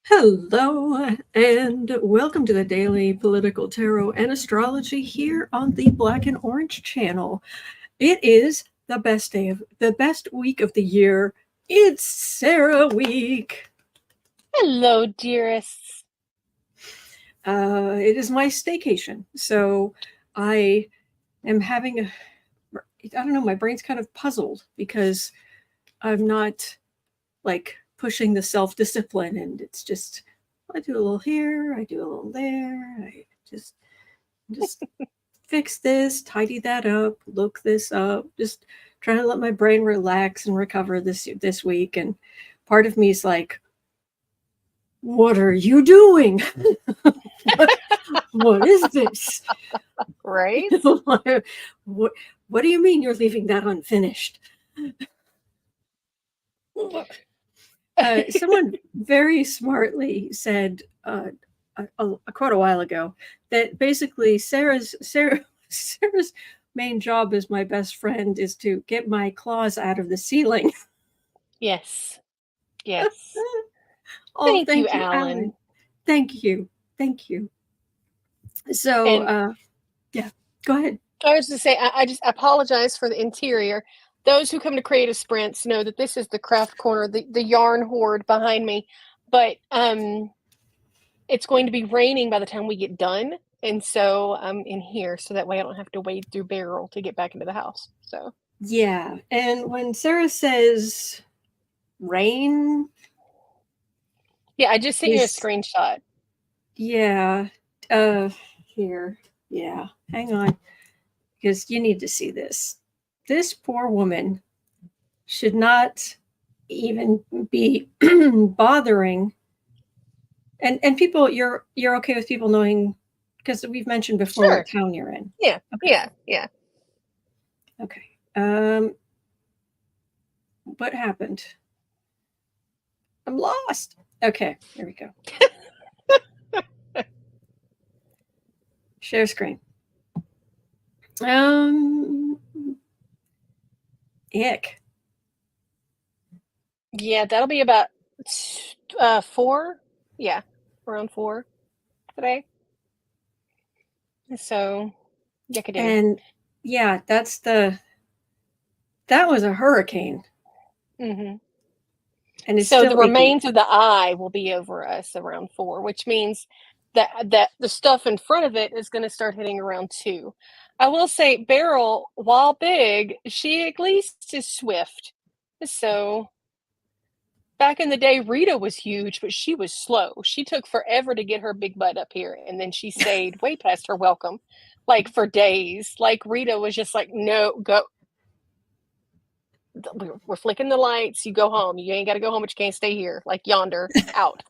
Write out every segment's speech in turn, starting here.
Hello, and welcome to the Daily Political Tarot and Astrology here on the Black and Orange channel. It is the best week of the year. It's Sarah week. Hello, dearests. It is my staycation, so I am having I don't know, my brain's kind of puzzled because I'm not like pushing the self-discipline, and it's just I do a little here, I do a little there, I just fix this, tidy that up, look this up, just trying to let my brain relax and recover this week. And part of me is like, what are you doing? what is this? Right? What do you mean you're leaving that unfinished? Someone very smartly said quite a while ago that basically Sarah's main job as my best friend is to get my claws out of the ceiling. Yes. Yes. Oh, thank you, Alan. Thank you. So, yeah, go ahead. I was to say, I just apologize for the interior. Those who come to Creative Sprints know that this is the craft corner, the yarn hoard behind me. But it's going to be raining by the time we get done. And so I'm in here, so that way I don't have to wade through Barrel to get back into the house. So yeah, and when Sarah says rain, yeah, I just sent you a screenshot. Yeah, here, yeah, hang on, because you need to see this. This poor woman should not even be bothering. And people, you're okay with people knowing, because we've mentioned before what town you're in. Yeah, okay. Yeah. Okay. What happened? I'm lost. Okay, here we go. Share screen. Ick. Yeah, that'll be about 4. Yeah, around 4 today. So, yucky. And yeah, that was a hurricane. Mm-hmm. And it's so still the remains of the eye will be over us around 4, which means that the stuff in front of it is going to start hitting around 2. I will say, Beryl, while big, she at least is swift. So back in the day, Rita was huge, but she was slow. She took forever to get her big butt up here, and then she stayed way past her welcome, like for days. Like Rita was just like, no, go. We're flicking the lights. You go home. You ain't got to go home, but you can't stay here. Like yonder, out.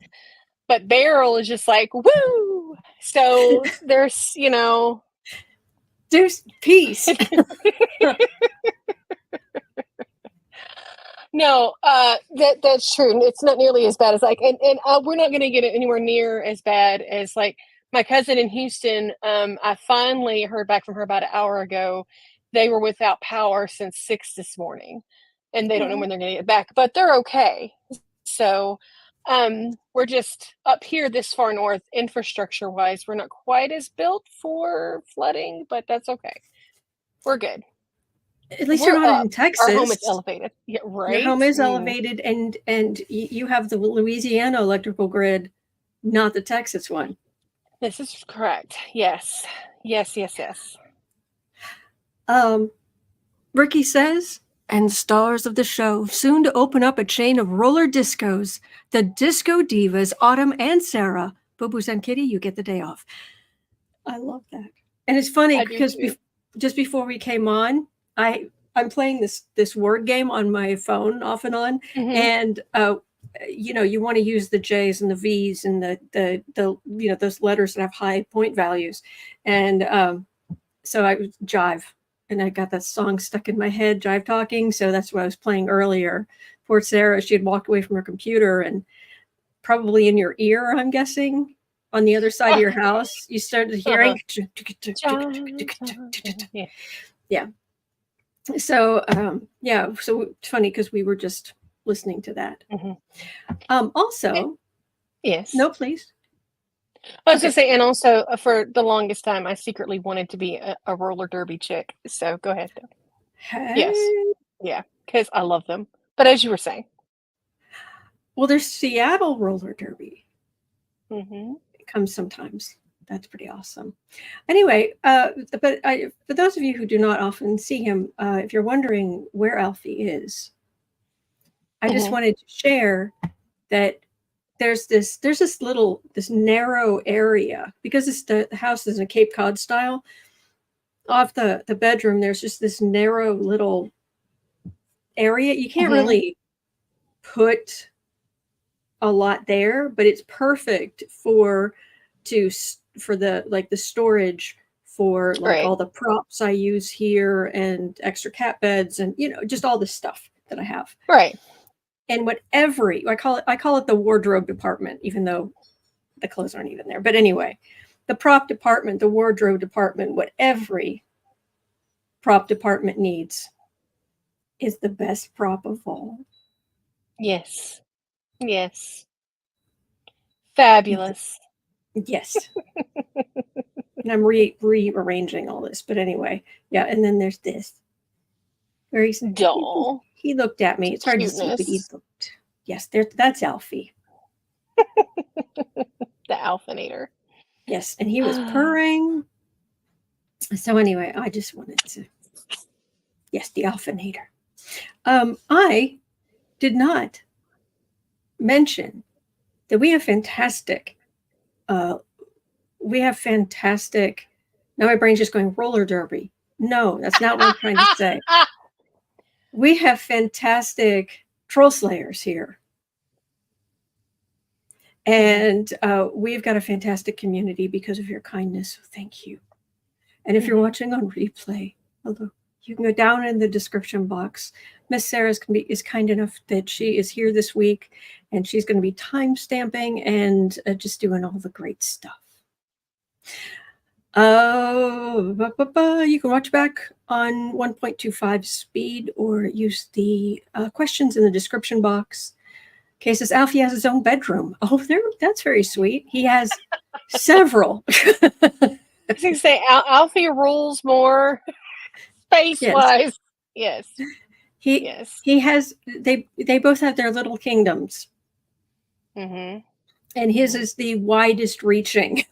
But Beryl is just like, woo! So there's, there's peace. No, that's true. It's not nearly as bad as like, and we're not going to get it anywhere near as bad as like my cousin in Houston. I finally heard back from her about an hour ago. They were without power since 6 this morning, and they don't know when they're going to get it back, but they're okay. So, we're just up here this far north, infrastructure wise, we're not quite as built for flooding, but that's okay. We're good. At least you're not in Texas. Our home is elevated. Yeah, right. Your home is elevated, and you have the Louisiana electrical grid, not the Texas one. This is correct. Yes. Ricky says, and stars of the show, soon to open up a chain of roller discos. The Disco Divas, Autumn and Sarah. Boo-Boos and Kitty, you get the day off. I love that. And it's funny because just before we came on, I'm playing this word game on my phone off and on, and you want to use the J's and the V's and the those letters that have high point values, and so I jive, and I got that song stuck in my head, Jive Talking. So that's what I was playing earlier. Poor Sarah, she had walked away from her computer, and probably in your ear, I'm guessing, on the other side of your house, you started hearing. Yeah. So, so it's funny because we were just listening to that. Also, Yes. No, please. I was going to say, and also for the longest time, I secretly wanted to be a roller derby chick. So go ahead. Hey. Yes. Yeah, because I love them. But as you were saying. Well, there's Seattle roller derby. Mm-hmm. It comes sometimes. That's pretty awesome. Anyway, but for those of you who do not often see him, if you're wondering where Alfie is, I just wanted to share that there's this narrow area, because the house is in a Cape Cod style. Off the bedroom, there's just this narrow little area. You can't really put a lot there, but it's perfect for the storage for like all the props I use here and extra cat beds and just all this stuff that I have. Right. And I call it the wardrobe department, even though the clothes aren't even there. But anyway, the prop department, the wardrobe department, what every prop department needs is the best prop of all. Yes. Yes. Fabulous. Yes. And I'm rearranging all this. But anyway, yeah. And then there's this. Very dull. He looked at me. It's hard to see, but he looked. Yes, that's Alfie. The Alphinator. Yes, and he was purring. So anyway, I just wanted to. Yes, the Alphinator. I did not mention that we have fantastic. Now my brain's just going roller derby. No, that's not what I'm trying to say. We have fantastic troll slayers here. And we've got a fantastic community because of your kindness. So thank you. And if you're watching on replay, hello, you can go down in the description box. Miss Sarah is kind enough that she is here this week, and she's going to be time stamping and just doing all the great stuff. You can watch back on 1.25 speed or use the questions in the description box. Okay, says Alfie has his own bedroom. Oh, that's very sweet. He has several. I was going to say, Alfie rules more space-wise. Yes. He has, they both have their little kingdoms. Mm-hmm. And his is the widest reaching.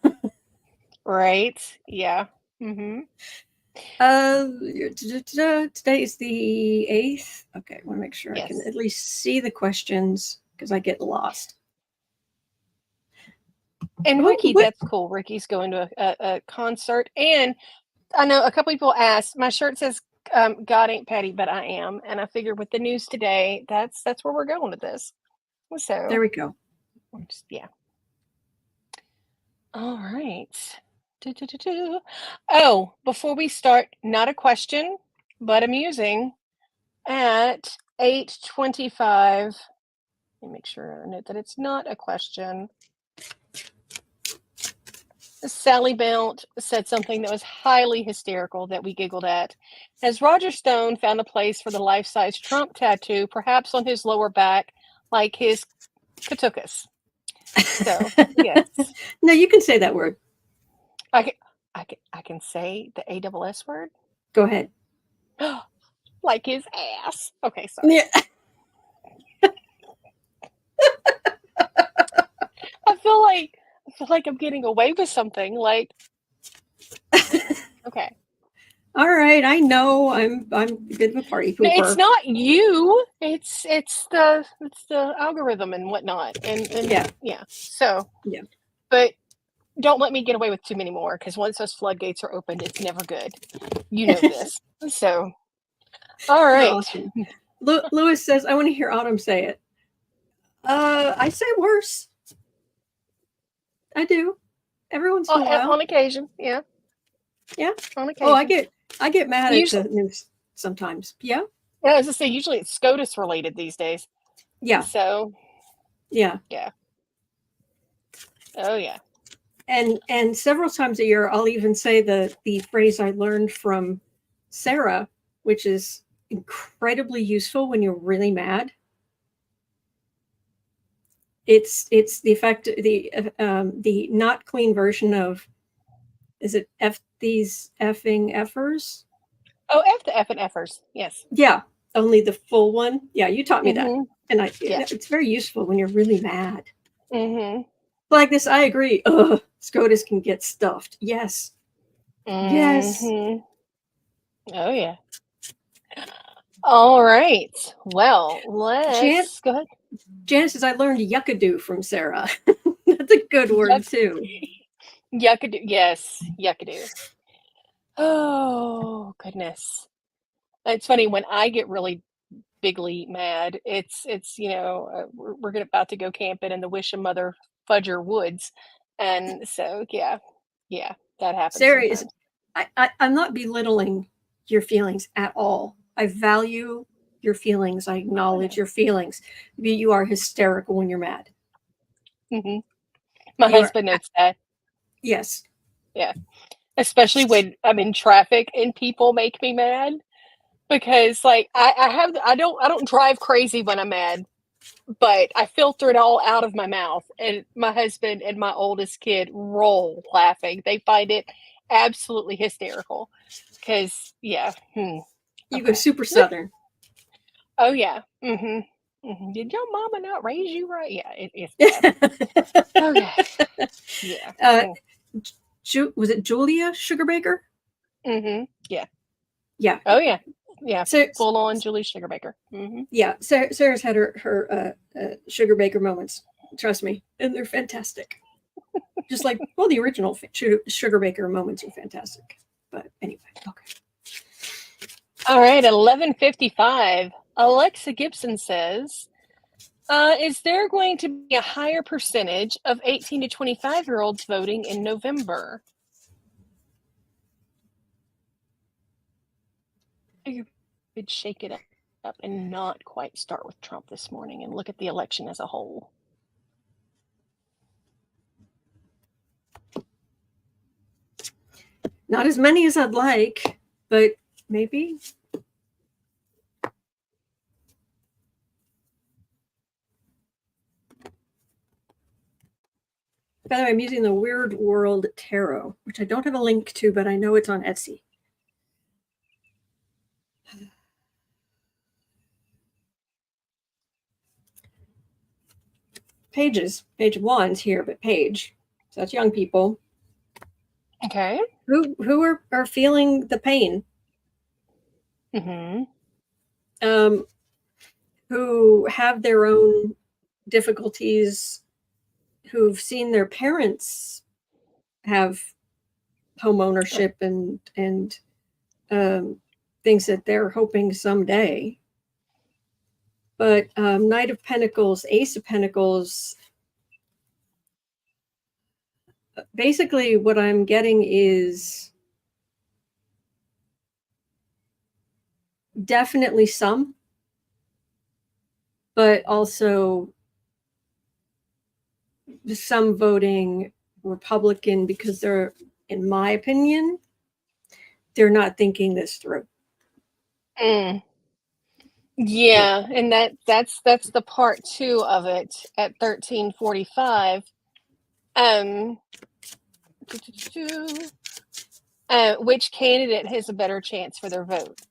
Right. Yeah. Mm-hmm. Today is the 8th. Okay, I want to make sure I can at least see the questions because I get lost. And Ricky, that's cool. Ricky's going to a concert. And I know a couple people asked, my shirt says, God ain't petty, but I am. And I figured with the news today, that's where we're going with this. So there we go. Yeah. All right. Oh, before we start, not a question, but amusing. At 8:25, let me make sure I note that it's not a question. Sally Belt said something that was highly hysterical that we giggled at. Has Roger Stone found a place for the life-size Trump tattoo, perhaps on his lower back, like his Catucus? So, yes. No, you can say that word. I can say the ASS word? Go ahead. Like his ass. Okay, sorry. Yeah. I feel like I'm getting away with something. Like, okay. All right, I know I'm a bit of a party pooper. No, it's not you. It's the algorithm and whatnot. And yeah. So yeah. But don't let me get away with too many more, because once those floodgates are opened, it's never good. You know this. So, all right. Awesome. Lewis says, I want to hear Autumn say it. I say worse. I do. Every once in a while. On occasion, yeah. Yeah. On occasion. Oh, I get mad at the news sometimes. Yeah. Yeah, as I say, usually it's SCOTUS related these days. Yeah. So. Yeah. Yeah. Oh yeah. And several times a year, I'll even say the phrase I learned from Sarah, which is incredibly useful when you're really mad. It's the effect, the not clean version of, is it F these effing effers? Oh, F the F and Fers. Yes. Yeah, only the full one. Yeah, you taught me that. Mm-hmm. And Yeah. it's very useful when you're really mad. Mm-hmm. Like this, I agree. Ugh, SCOTUS can get stuffed. Yes. Yes. Mm-hmm. Oh yeah. All right. Well, let's go ahead. Janice says, I learned yuckadoo from Sarah. That's a good word, too. Yuckadoo. Yes, yuckadoo. Oh, goodness. It's funny when I get really bigly mad. It's we're about to go camping in the Wish a Mother Fudger Woods, and so yeah, that happens Sarah is, sometimes. I'm not belittling your feelings at all. I value your feelings. I acknowledge your feelings. You are hysterical when you're mad. Mm-hmm. My You are, husband notes that. yes. Yeah, especially when I'm in traffic and people make me mad because like I don't drive crazy when I'm mad, but I filter it all out of my mouth. And my husband and my oldest kid roll laughing. They find it absolutely hysterical. Because You go okay. super Southern. Oh yeah. Mm-hmm. Did your mama not raise you right? Yeah, it's bad. Okay. Yeah. Was it Julia Sugarbaker? Yeah. Yeah. Oh yeah. Yeah. So, Full on Julie Sugarbaker. Mm-hmm. yeah, Sarah's had her Sugarbaker moments. Trust me, and they're fantastic. Just like, well, the original Sugarbaker moments are fantastic. But anyway, okay. All right, 11:55. Alexa Gibson says, is there going to be a higher percentage of 18 to 25-year-olds voting in November? You could shake it up and not quite start with Trump this morning and look at the election as a whole. Not as many as I'd like, but maybe. By the way, I'm using the Weird World Tarot, which I don't have a link to, but I know it's on Etsy. Pages, page one's here, but page. So that's young people. Okay. Who are feeling the pain. Mm-hmm. Who have their own difficulties, who've seen their parents have home ownership and things that they're hoping someday. But Knight of Pentacles, Ace of Pentacles, basically what I'm getting is definitely some, but also some voting Republican because they're, in my opinion, they're not thinking this through. Mm. Yeah, and that's the part two of it at 13:45. Which candidate has a better chance for their vote?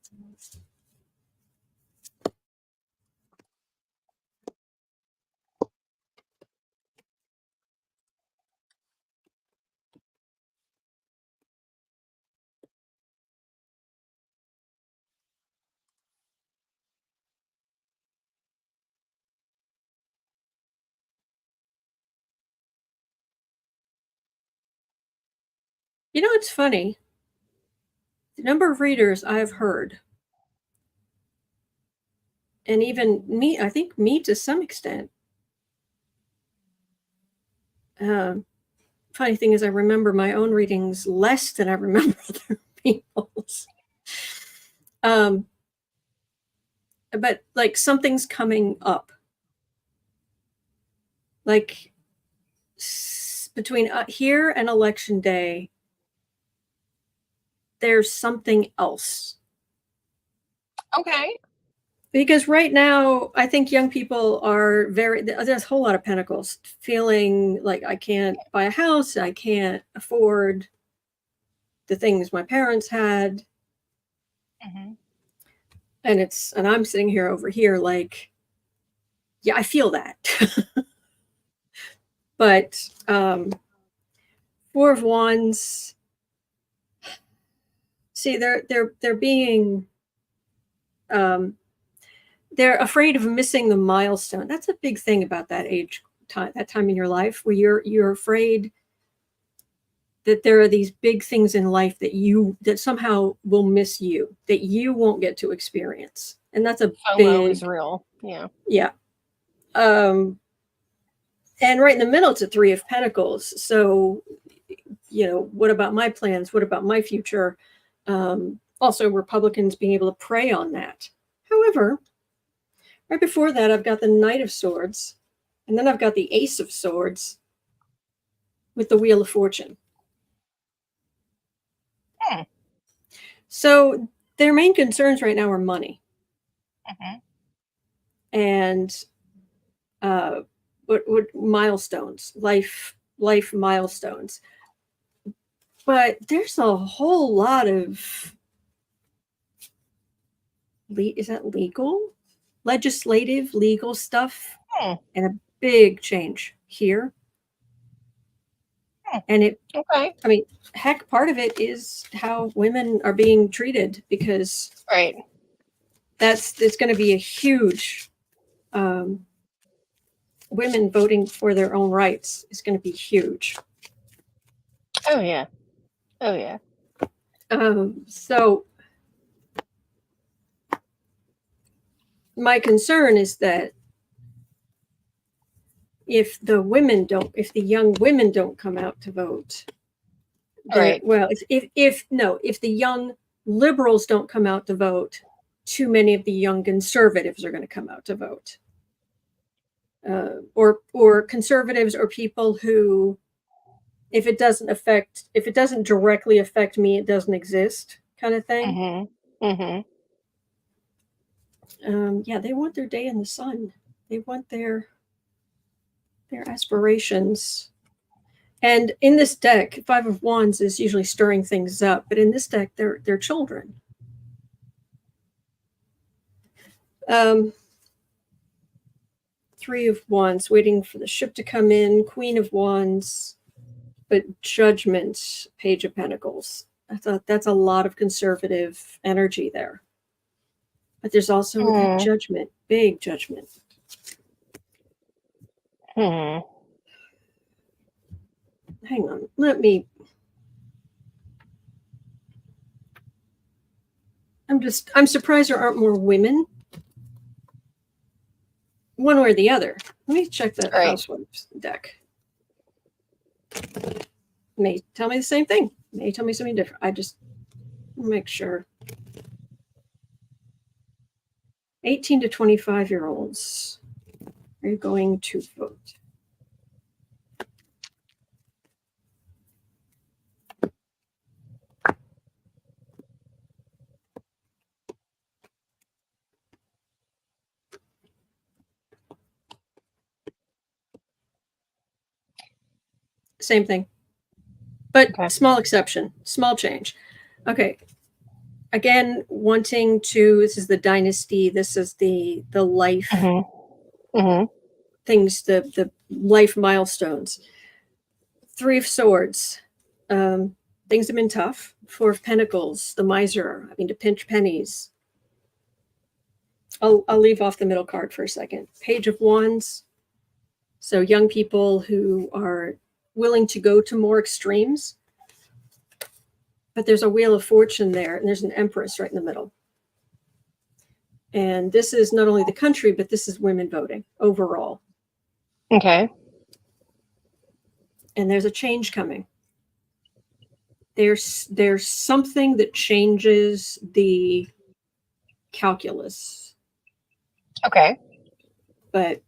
You know, it's funny. The number of readers I've heard, and even me, I think me to some extent. Funny thing is, I remember my own readings less than I remember other people's. But like something's coming up. Like between here and election day, there's something else. Okay. Because right now, I think young people are there's a whole lot of pentacles, feeling like I can't buy a house, I can't afford the things my parents had. Mm-hmm. And I'm sitting here over here like, yeah, I feel that. But Four of Wands, see, they're being they're afraid of missing the milestone. That's a big thing about that time in your life, where you're afraid that there are these big things in life that somehow will miss you, that you won't get to experience. And that's a FOMO is big, real. Yeah. yeah. And right in the middle, it's a Three of Pentacles. So, what about my plans? What about my future? Also, Republicans being able to prey on that. However, right before that, I've got the Knight of Swords, and then I've got the Ace of Swords with the Wheel of Fortune. Hmm. So their main concerns right now are money. Mm-hmm. And what milestones, life milestones. But there's a whole lot of is that legislative, legal stuff, and a big change here. And okay. I mean, heck, part of it is how women are being treated, because right, it's going to be a huge. Women voting for their own rights is going to be huge. Oh yeah, oh yeah. So my concern is that if the young women don't come out to vote, Right. well, if the young liberals don't come out to vote, too many of the young conservatives are going to come out to vote, or conservatives, or people who, if it doesn't directly affect me, it doesn't exist, kind of thing. Mm-hmm. Mm-hmm. Yeah, they want their day in the sun. They want their aspirations. And in this deck, Five of Wands is usually stirring things up, but in this deck, they're children. Three of Wands, waiting for the ship to come in. Queen of Wands, but Judgment, Page of Pentacles. I thought that's a lot of conservative energy there. But there's also that Judgment, big Judgment. Hmm. Hang on, I'm surprised there aren't more women, one way or the other. Let me check the Housewives deck. May tell me the same thing. May tell me something different. I just make sure. 18 to 25-year-olds are going to vote. Same thing, but small exception, small change. Okay. Again, wanting to, this is the dynasty. This is the life things, the life milestones. Three of Swords. Things have been tough. Four of Pentacles, the miser, having to pinch pennies. I'll leave off the middle card for a second. Page of Wands. So young people who are willing to go to more extremes. But there's a Wheel of Fortune there, and there's an Empress right in the middle. And this is not only the country, but this is women voting overall. Okay. And there's a change coming. There's something that changes the calculus. Okay. But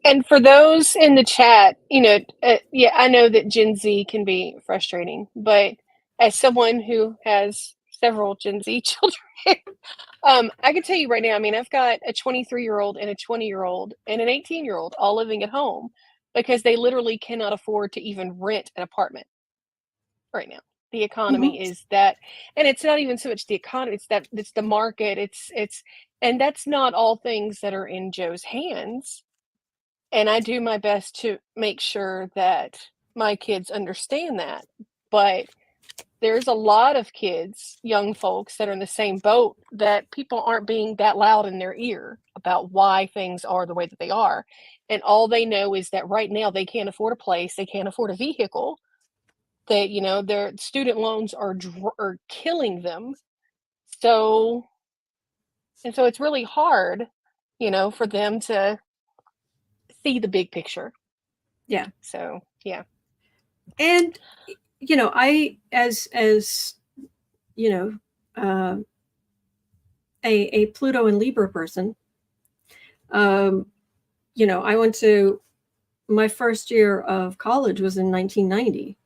and for those in the chat, yeah, I know that Gen Z can be frustrating, but as someone who has several Gen Z children. I can tell you right now, I mean, I've got a 23-year-old and a 20-year-old and an 18-year-old all living at home because they literally cannot afford to even rent an apartment right now. The economy is that, and it's not even so much the economy, it's the market, and that's not all things that are in Joe's hands. And I do my best to make sure that my kids understand that. But there's a lot of kids, young folks that are in the same boat, that people aren't being that loud in their ear about why things are the way that they are. And all they know is that right now they can't afford a place, they can't afford a vehicle, that, their student loans are killing them. So it's really hard, for them to see the big picture. Yeah. So, yeah. And, I, as a Pluto and Libra person, I went to my first year of college was in 1990.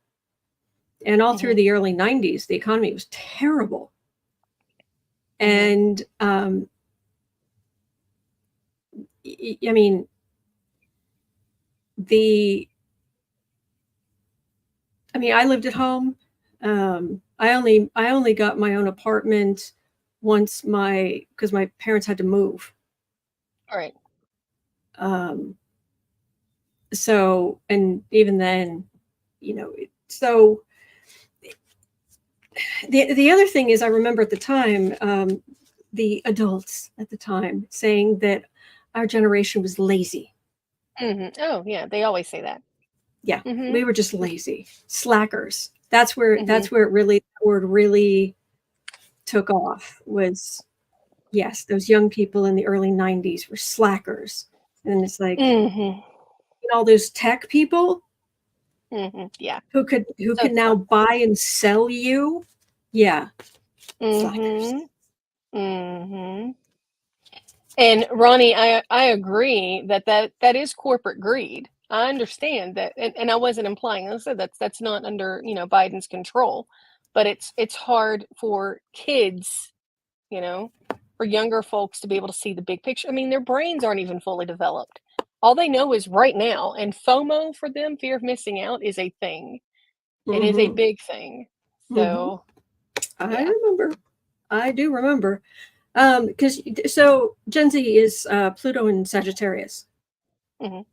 And all through the early 90s, the economy was terrible. And, I mean, I lived at home. I only got my own apartment once because my parents had to move. All right. So, and even then, so the other thing is, I remember at the time, the adults at the time saying that our generation was lazy. Oh, yeah. They always say that. Yeah. We were just lazy, slackers. That's where it really, the word really took off, was, yes, those young people in the early 90s were slackers. And it's like, all those tech people, yeah, who could now buy and sell you, slackers. And Ronnie, I agree that is corporate greed. I understand that, and I wasn't implying, I said that's not under Biden's control, but it's hard for kids, for younger folks to be able to see the big picture. I mean, their brains aren't even fully developed. All they know is right now, and FOMO for them, fear of missing out, is a thing. It is a big thing. So I do remember. Because so Gen Z is Pluto and Sagittarius. Okay.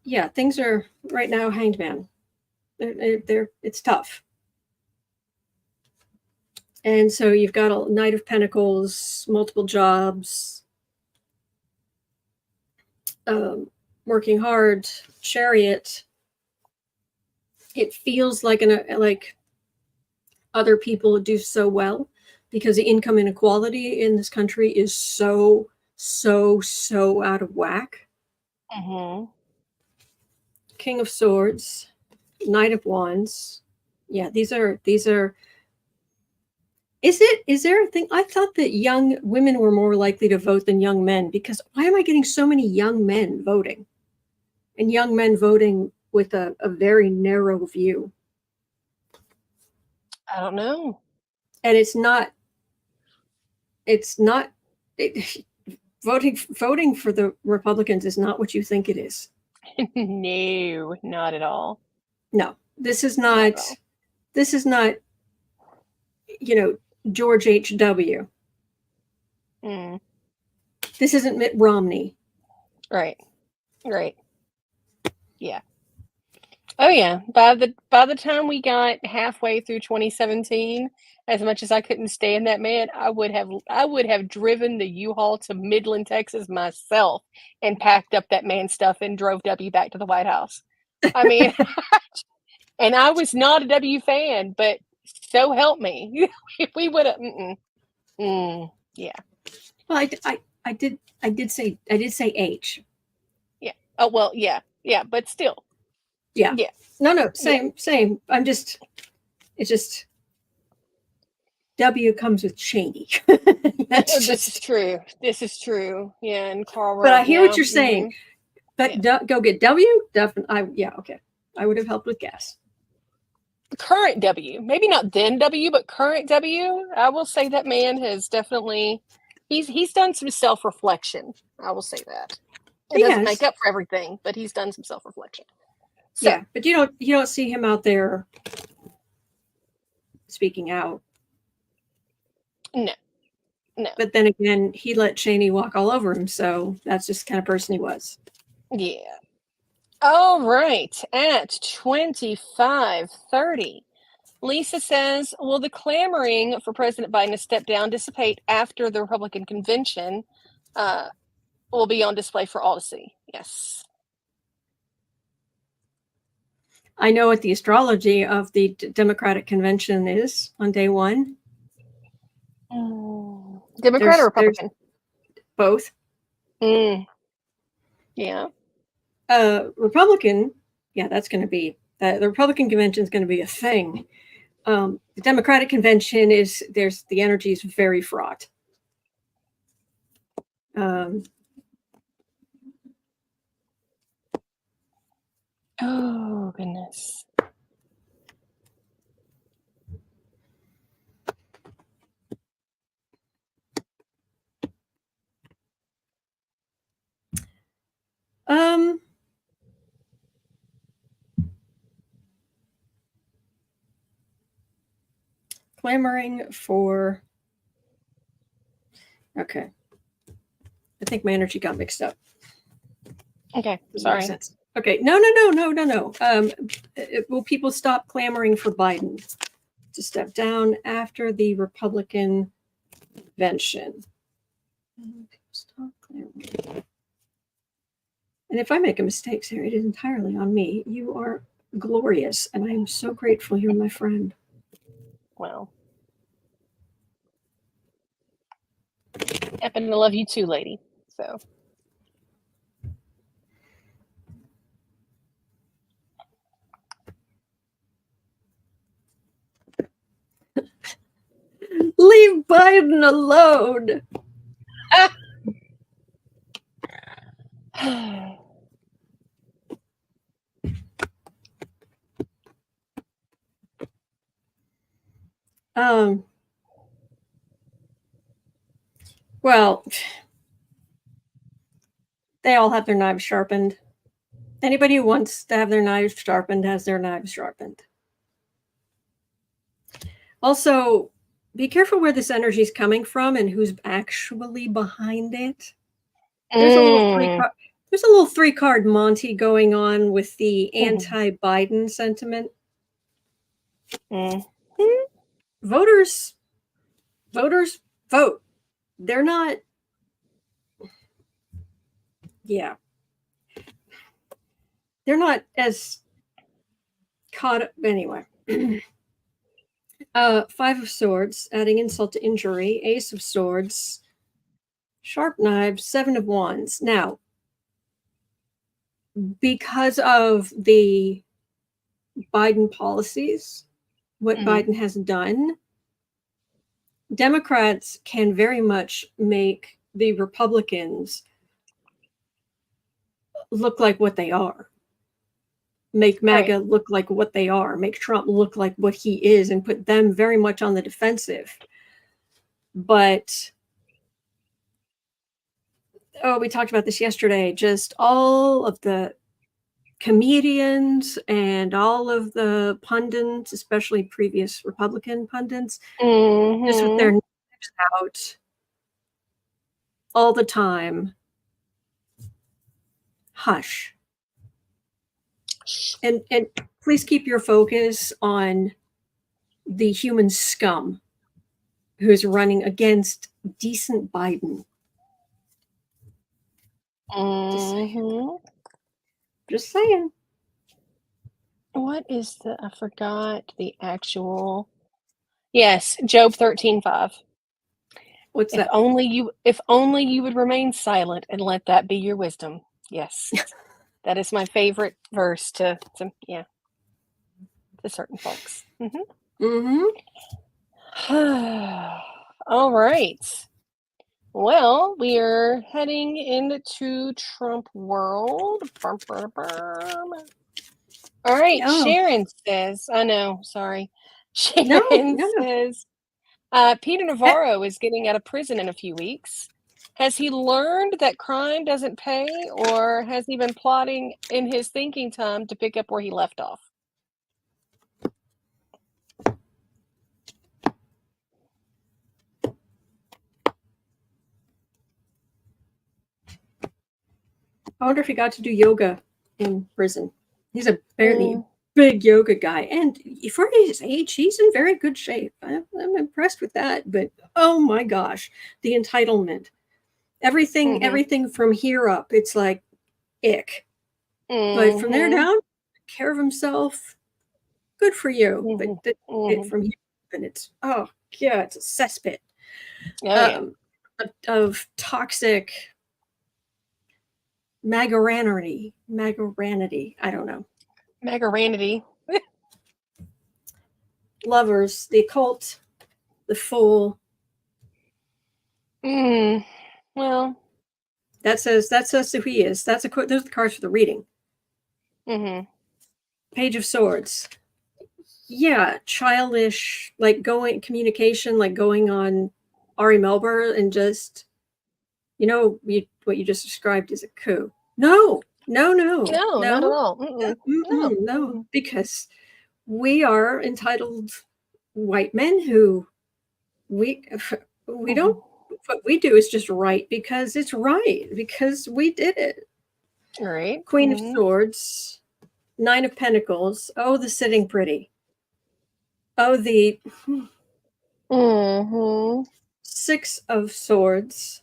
Yeah, things are right now hanged man. It's tough. And so you've got a Knight of Pentacles, multiple jobs, working hard, Chariot. It feels like other people do so well because the income inequality in this country is so out of whack. King of Swords, Knight of Wands. Yeah, these are. Is there a thing? I thought that young women were more likely to vote than young men, because why am I getting so many young men voting? And young men voting with a very narrow view. I don't know. And voting for the Republicans is not what you think it is. No, not at all. No, this is not George H.W. This isn't Mitt Romney. Right. Yeah. Oh yeah. By the time we got halfway through 2017, as much as I couldn't stand that man, I would have driven the U-Haul to Midland, Texas myself and packed up that man's stuff and drove W back to the White House. I mean, and I was not a W fan, but so help me, if we would have. Yeah. Well, I did say H. Yeah. Oh well. Yeah. But still. Yeah. No. Same. I'm just. It's just. W comes with Cheney. This is true. This is true. Yeah, and Carl. But I hear what you're Mm-hmm. saying. But go get W. Definitely. Okay. I would have helped with gas. Current W, maybe not then W, but current W. I will say that man has definitely he's done some self-reflection. I will say that. It doesn't make up for everything, but he's done some self-reflection. So, yeah, but you don't see him out there speaking out. No. But then again, he let Cheney walk all over him, so that's just the kind of person he was. Yeah. All right, at 25:30, Lisa says, will the clamoring for President Biden to step down dissipate after the Republican convention will be on display for all to see? Yes. I know what the astrology of the Democratic convention is on day one. Democrat or Republican? Both. Yeah. Republican, yeah, that's going to be, the Republican convention is going to be a thing. The Democratic convention the energy is very fraught. Oh, goodness. Clamoring for, okay. I think my energy got mixed up. Okay, sorry. Okay, no. Will people stop clamoring for Biden to step down after the Republican convention? Stop clamoring. And if I make a mistake, Sarah, it is entirely on me. You are glorious, and I am so grateful you're my friend. Well, I happen to love you too, lady. So. Leave Biden alone. Well, they all have their knives sharpened. Anybody who wants to have their knives sharpened has their knives sharpened. Also, be careful where this energy is coming from and who's actually behind it. There's a little three-card Monty going on with the anti-Biden sentiment. Voters vote. They're not. Yeah. They're not as caught up anyway. Five of Swords, adding insult to injury. Ace of Swords, sharp knives, Seven of Wands. Now, because of the Biden policies, what Biden has done, Democrats can very much make the Republicans look like what they are. Make MAGA look like what they are. Make Trump look like what he is and put them very much on the defensive. But, we talked about this yesterday. Just all of the comedians and all of the pundits, especially previous Republican pundits, just with their knives out all the time. Hush. And please keep your focus on the human scum who's running against decent Biden. Just saying. What is I forgot the actual. Yes, Job 13:5. What's that? If only you would remain silent and let that be your wisdom. Yes. That is my favorite verse to certain folks. All right. Well, we are heading into Trump world. Bum, bum, bum. All right. Oh, Sharon says, I know, sorry. no, Sharon no, no. says, Peter Eh, Navarro is getting out of prison in a few weeks. Has he learned that crime doesn't pay, or has he been plotting in his thinking time to pick up where he left off? I wonder if he got to do yoga in prison. He's a very Mm, big yoga guy. And for his age, he's in very good shape. I'm impressed with that. But oh my gosh, the entitlement. mhm, Everything from here up, it's like ick. But from there mhm, down, care of himself, good for you. But mhm, mhm. from here up, and it's, oh, yeah, it's a cesspit Oh, yeah. um, of toxic magaranity. I don't know. Magaranity. Lovers, the occult, the fool. Well, That says who he is. That's a quote. Those are the cards for the reading. mhm. Page of Swords. Yeah, childish, like going communication, like going on Ari Melber and just, what you just described is a coup. No, no, no, No, not at no, all. No. no, because we are entitled white men who we we don't. Mhm. What we do is just right because it's right because we did it. Right. Queen of Swords, Nine of Pentacles. Oh, the sitting pretty. Oh, the Mhm. Six of Swords.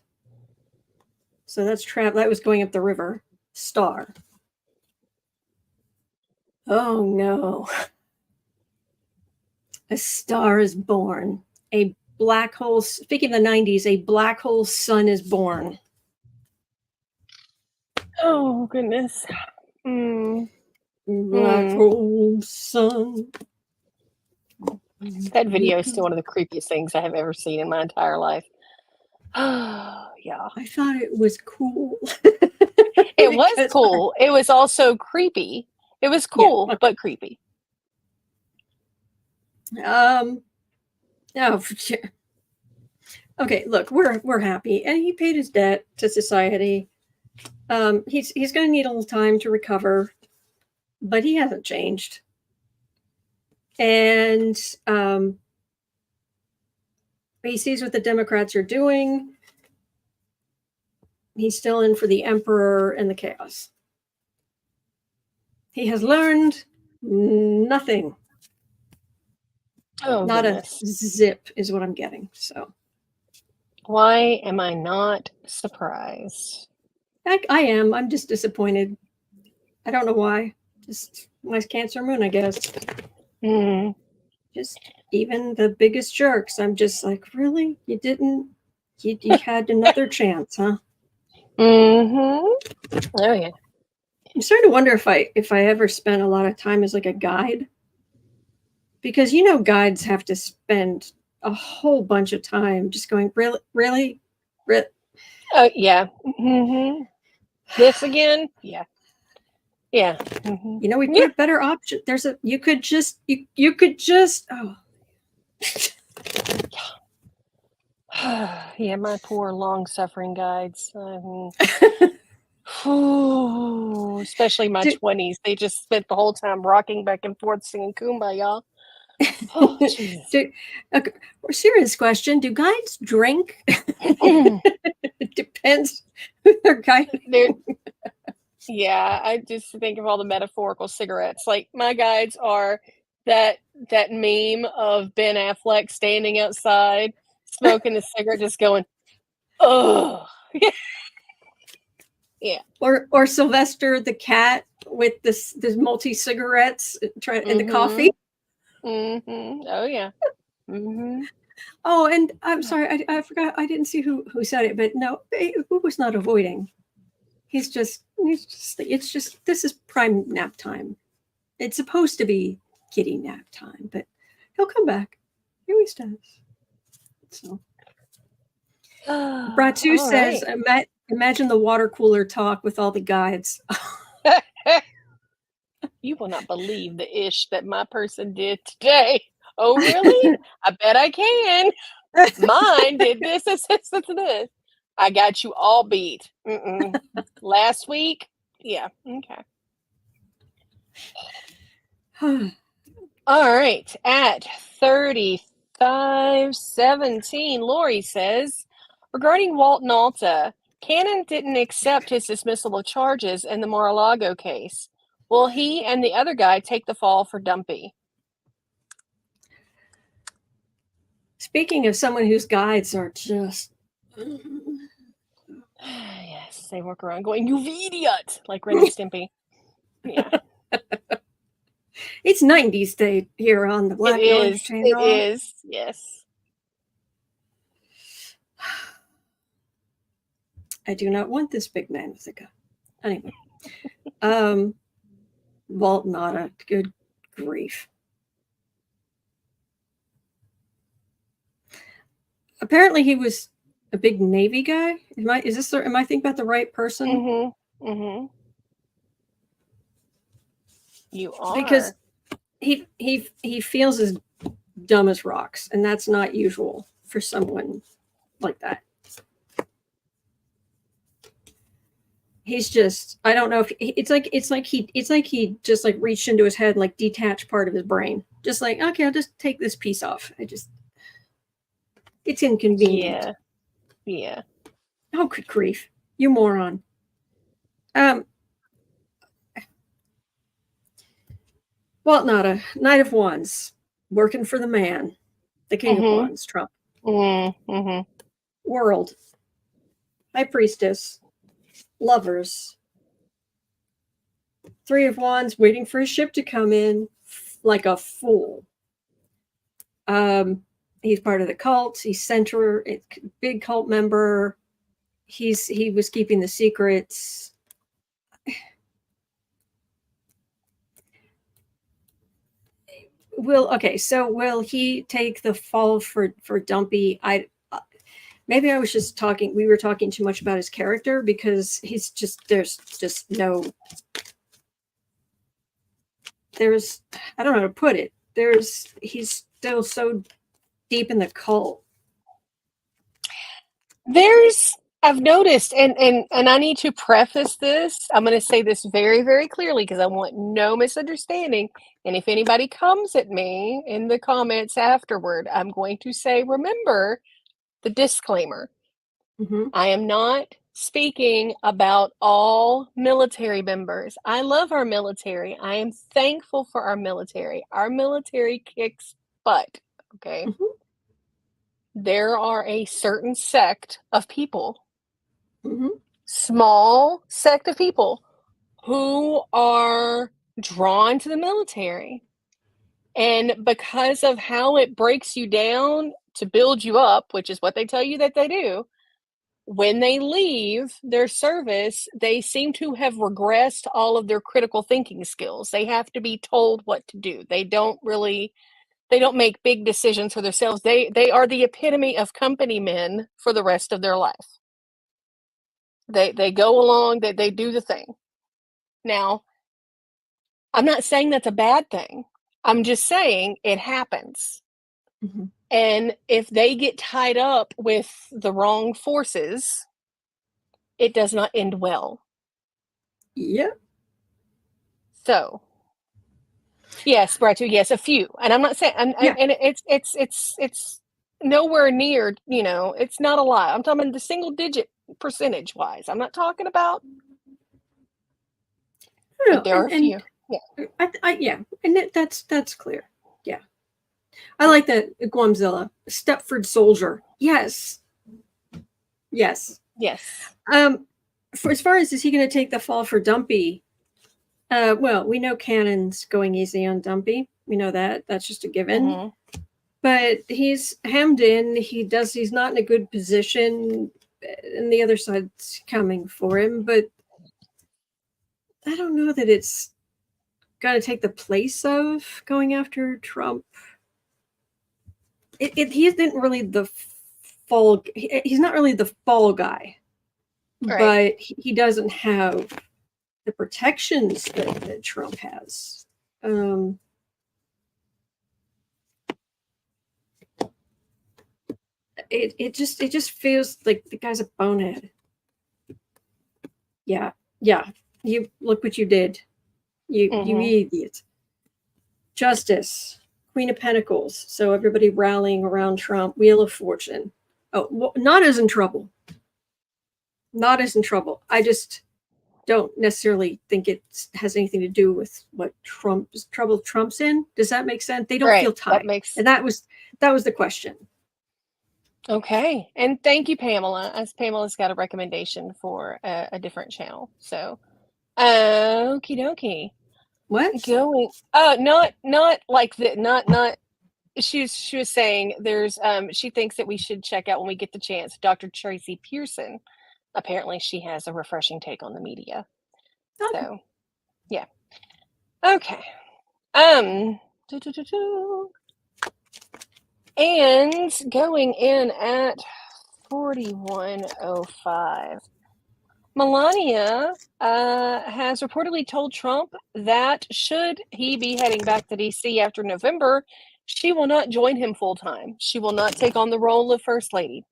So that was going up the river. Star. Oh no. A star is born. A black hole, speaking of the 90s, a black hole sun is born. Oh goodness. Mm. Black Mm. hole sun. That video is still one of the creepiest things I have ever seen in my entire life. Oh, yeah. I thought it was cool. It was Because cool. It was also creepy. It was yeah. cool, but creepy. Oh, okay, look, we're happy. And he paid his debt to society. He's gonna need a little time to recover, but he hasn't changed. And he sees what the Democrats are doing. He's still in for the emperor and the chaos. He has learned nothing. Oh, Not goodness. a zip is what I'm getting. So Why am I not surprised? I am. I'm just disappointed. I don't know why. Just my Cancer moon, I guess. Mm. Just even the biggest jerks. I'm just like, really? You didn't? You had another chance, huh? Oh, yeah. I'm starting to wonder if I ever spent a lot of time as like a guide, because guides have to spend a whole bunch of time just going, really, really, really. Oh, yeah. This again? Yeah. Yeah. We Yeah. put a better option. You could just oh. Yeah, my poor long-suffering guides. Especially my do, 20s. They just spent the whole time rocking back and forth singing Kumbaya. Oh, Jesus. okay, serious question. Do guides drink? It depends who they're guiding. Yeah, I just think of all the metaphorical cigarettes. Like my guides are that meme of Ben Affleck standing outside smoking a cigarette, just going, "Oh, yeah." Or Sylvester the cat with this multi cigarettes and the coffee. Oh yeah. Mm-hmm. Oh, and I'm sorry, I forgot. I didn't see who said it, but no, who was not avoiding. It's just this is prime nap time. It's supposed to be kitty nap time, but he'll come back. He always does. So, Bratu says, imagine the water cooler talk with all the guides. You will not believe the ish that my person did today. Oh, really? I bet I can. Mine did this, this. I got you all beat. Last week? Yeah. Okay. All right. At 35:17, Lori says, regarding Walt Nauta, Cannon didn't accept his dismissal of charges in the Mar-a-Lago case. Will he and the other guy take the fall for Dumpy? Speaking of someone whose guides are just... Yes, they walk around going, you idiot, like Ren and Stimpy. Yeah. It's 90s day here on the Black Orange Channel. It is, yes. I do not want this big man with a gun. Anyway. Walt Nauta, good grief. Apparently he was a big Navy guy. Am I thinking about the right person? You are. Because he feels as dumb as rocks, and that's not usual for someone like that. He's just, I don't know if it's like he just like reached into his head and like detached part of his brain. Just like, okay, I'll just take this piece off. It's inconvenient. Yeah. Oh, good grief. You moron. Walt Nauta, Knight of Wands, working for the man, the King of Wands, Trump. World, High Priestess, Lovers, Three of Wands, waiting for his ship to come in like a fool. He's part of the cult. He's big cult member. He was keeping the secrets. Will he take the fall for Dumpy? Maybe I was just we were talking too much about his character, because there's I don't know how to put it. He's still so deep in the cult. I've noticed, and I need to preface this. I'm going to say this very, very clearly because I want no misunderstanding. And if anybody comes at me in the comments afterward, I'm going to say, remember the disclaimer. I am not speaking about all military members. I love our military. I am thankful for our military. Our military kicks butt. Okay. There are a certain sect of people, small sect of people, who are drawn to the military. And because of how it breaks you down to build you up, which is what they tell you that they do, when they leave their service, they seem to have regressed all of their critical thinking skills. They have to be told what to do. They don't make big decisions for themselves. They are the epitome of company men for the rest of their life. They go along, they do the thing. Now, I'm not saying that's a bad thing. I'm just saying it happens. And if they get tied up with the wrong forces, it does not end well. Yep. So, yes, Bratu, yes, a few. And I'm not saying, and it's nowhere near, it's not a lot. I'm talking the single digit percentage wise. I'm not talking about. No, there are a few. Yeah. And that's clear. Yeah. I like that, Guamzilla. Stepford soldier. Yes. For as far as is he going to take the fall for Dumpy? Well, we know Cannon's going easy on Dumpy. We know that. That's just a given. But he's hemmed in. He's not in a good position, and the other side's coming for him. But I don't know that it's going to take the place of going after Trump. He isn't really the fall. He's not really the fall guy, Right. but he doesn't have the protections that Trump has. It just feels like the guy's a bonehead. Yeah. You look what you did. You idiot. Justice, Queen of Pentacles. So everybody rallying around Trump. Wheel of Fortune. Oh, well, not as in trouble. Not as in trouble. I just don't necessarily think it has anything to do with what trouble Trump's in. Does that make sense? They don't feel tied. And that was the question. Okay. And thank you, Pamela, as Pamela's got a recommendation for a different channel. So, okie dokie. What? Going, not like that, not, she was saying there's, she thinks that we should check out when we get the chance, Dr. Tracy Pearson. Apparently she has a refreshing take on the media. Okay. So, yeah. Okay. And going in at 41:05, Melania has reportedly told Trump that should he be heading back to D.C. after November, she will not join him full-time. She will not take on the role of First Lady,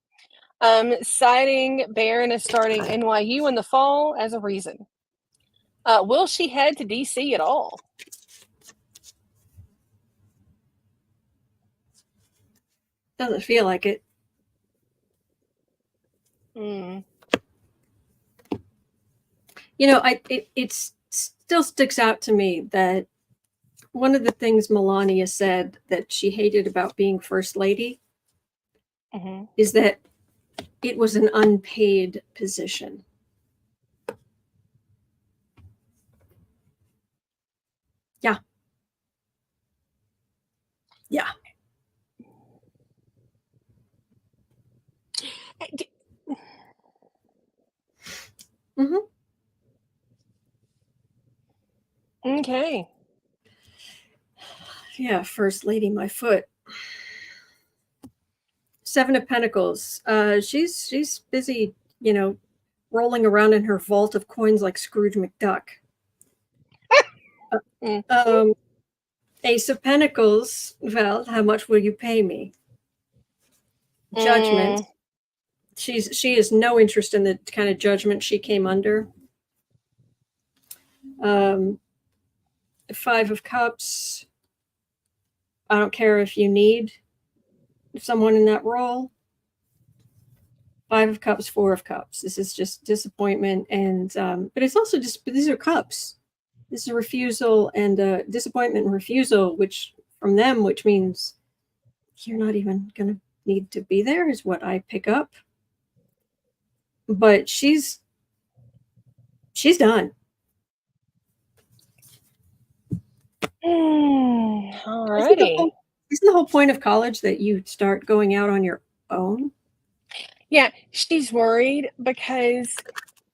citing Barron as starting NYU in the fall as a reason. Will she head to D.C. at all? Doesn't feel like it. You know, it still sticks out to me that one of the things Melania said that she hated about being First Lady is that it was an unpaid position. Yeah. Yeah. Okay. Yeah, First Lady, my foot. Seven of Pentacles. She's busy, you know, rolling around in her vault of coins like Scrooge McDuck. Ace of Pentacles. Well, how much will you pay me? Judgment. She has no interest in the kind of judgment she came under. Five of Cups. I don't care if you need someone in that role. Five of Cups, Four of Cups. This is just disappointment, and but it's also just, these are cups. This is a refusal and disappointment and refusal, which from them, which means you're not even going to need to be there, is what I pick up. But she's done. Alrighty. Isn't the whole point of college that you start going out on your own? Yeah, she's worried because,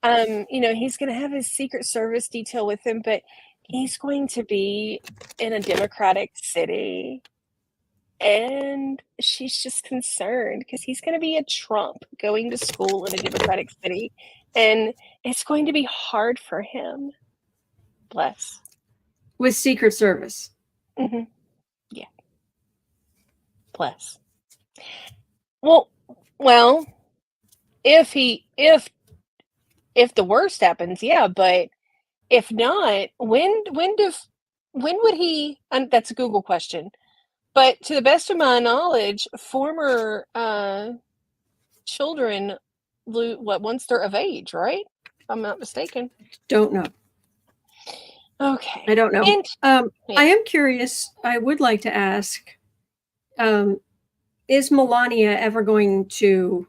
you know, he's going to have his Secret Service detail with him, but he's going to be in a Democratic city. And she's just concerned because he's going to be a Trump going to school in a Democratic city. And it's going to be hard for him. Bless. With Secret Service. Yeah. Bless. Well, if the worst happens, yeah, but if not, when would he, and that's a Google question, but to the best of my knowledge, former children once they're of age, right? If I'm not mistaken. Don't know. Okay. I don't know. I am curious. I would like to ask, is Melania ever going to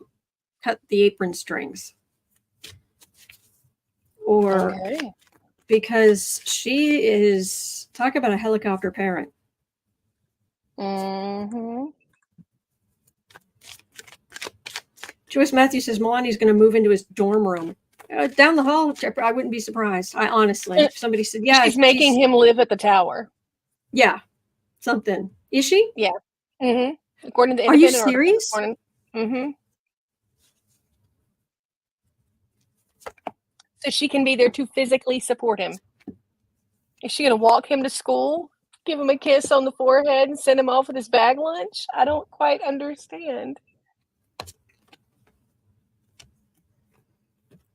cut the apron strings? Or because she is, talk about a helicopter parent. Joyce Matthews says Melania's going to move into his dorm room. Down the hall, I wouldn't be surprised. I honestly, if somebody said, yeah. She's making him live at the tower. Yeah. Something. Is she? Yeah. According to the Are you serious? So she can be there to physically support him. Is she going to walk him to school, give him a kiss on the forehead, and send him off with his bag lunch? I don't quite understand.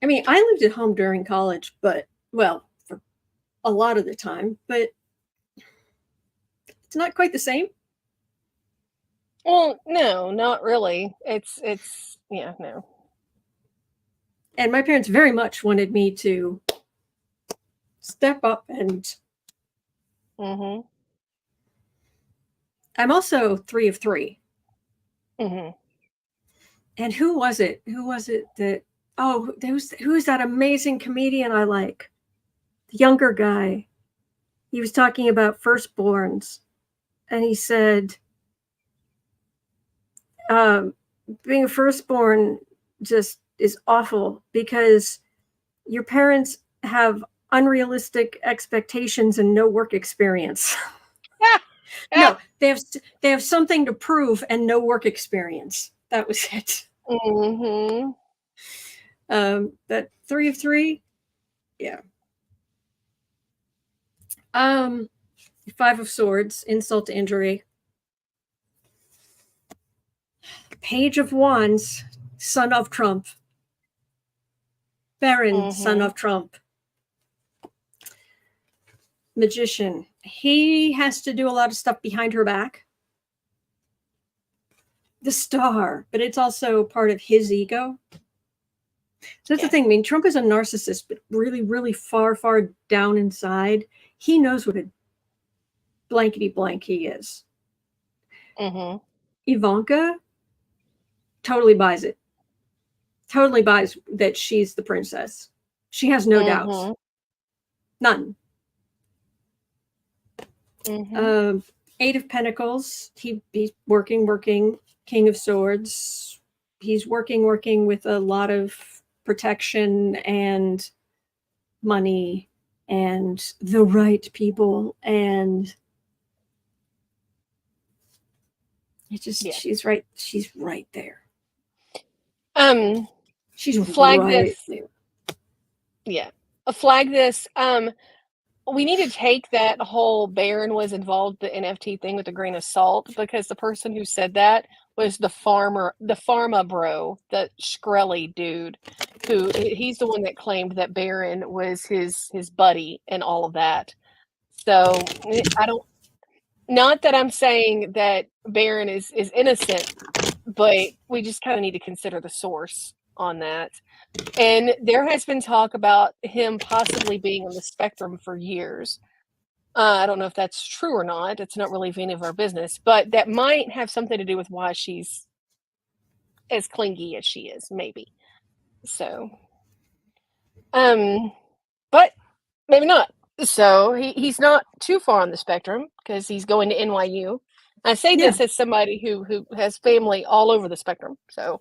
I mean, I lived at home during college, but, well, for a lot of the time, but it's not quite the same. Well, no, not really. It's yeah, no. And my parents very much wanted me to step up, and Mm-hmm. I'm also 3 of 3. Mm-hmm. And who was it that, oh, who's that amazing comedian I like? The younger guy. He was talking about firstborns, and he said, being a firstborn just is awful because your parents have unrealistic expectations and no work experience. No, they have something to prove and no work experience. That was it. Mm-hmm. That 3 of 3, yeah. 5 of Swords, insult to injury. Page of Wands, son of Trump. Barron, son of Trump. Magician. He has to do a lot of stuff behind her back. The Star, but it's also part of his ego. So that's the thing. I mean, Trump is a narcissist, but really, really far, far down inside, he knows what a blankety blank he is. Mm-hmm. Ivanka totally buys it. Totally buys that she's the princess. She has no doubts. None. Mm-hmm. 8 of Pentacles. He's working. King of Swords. He's working with a lot of protection and money and the right people, and it just she's right there. She's flag right this. there. Yeah. Flag this. We need to take that whole Barron was involved the NFT thing with a grain of salt, because the person who said that was the pharma bro, the Shkreli dude, who he's the one that claimed that Barron was his buddy and all of that. So not that I'm saying that Barron is innocent, but we just kind of need to consider the source on that. And there has been talk about him possibly being on the spectrum for years. I don't know if that's true or not. It's not really any of our business, but that might have something to do with why she's as clingy as she is, maybe. So, but maybe not. So he's not too far on the spectrum because he's going to NYU. I say this as somebody who has family all over the spectrum. So,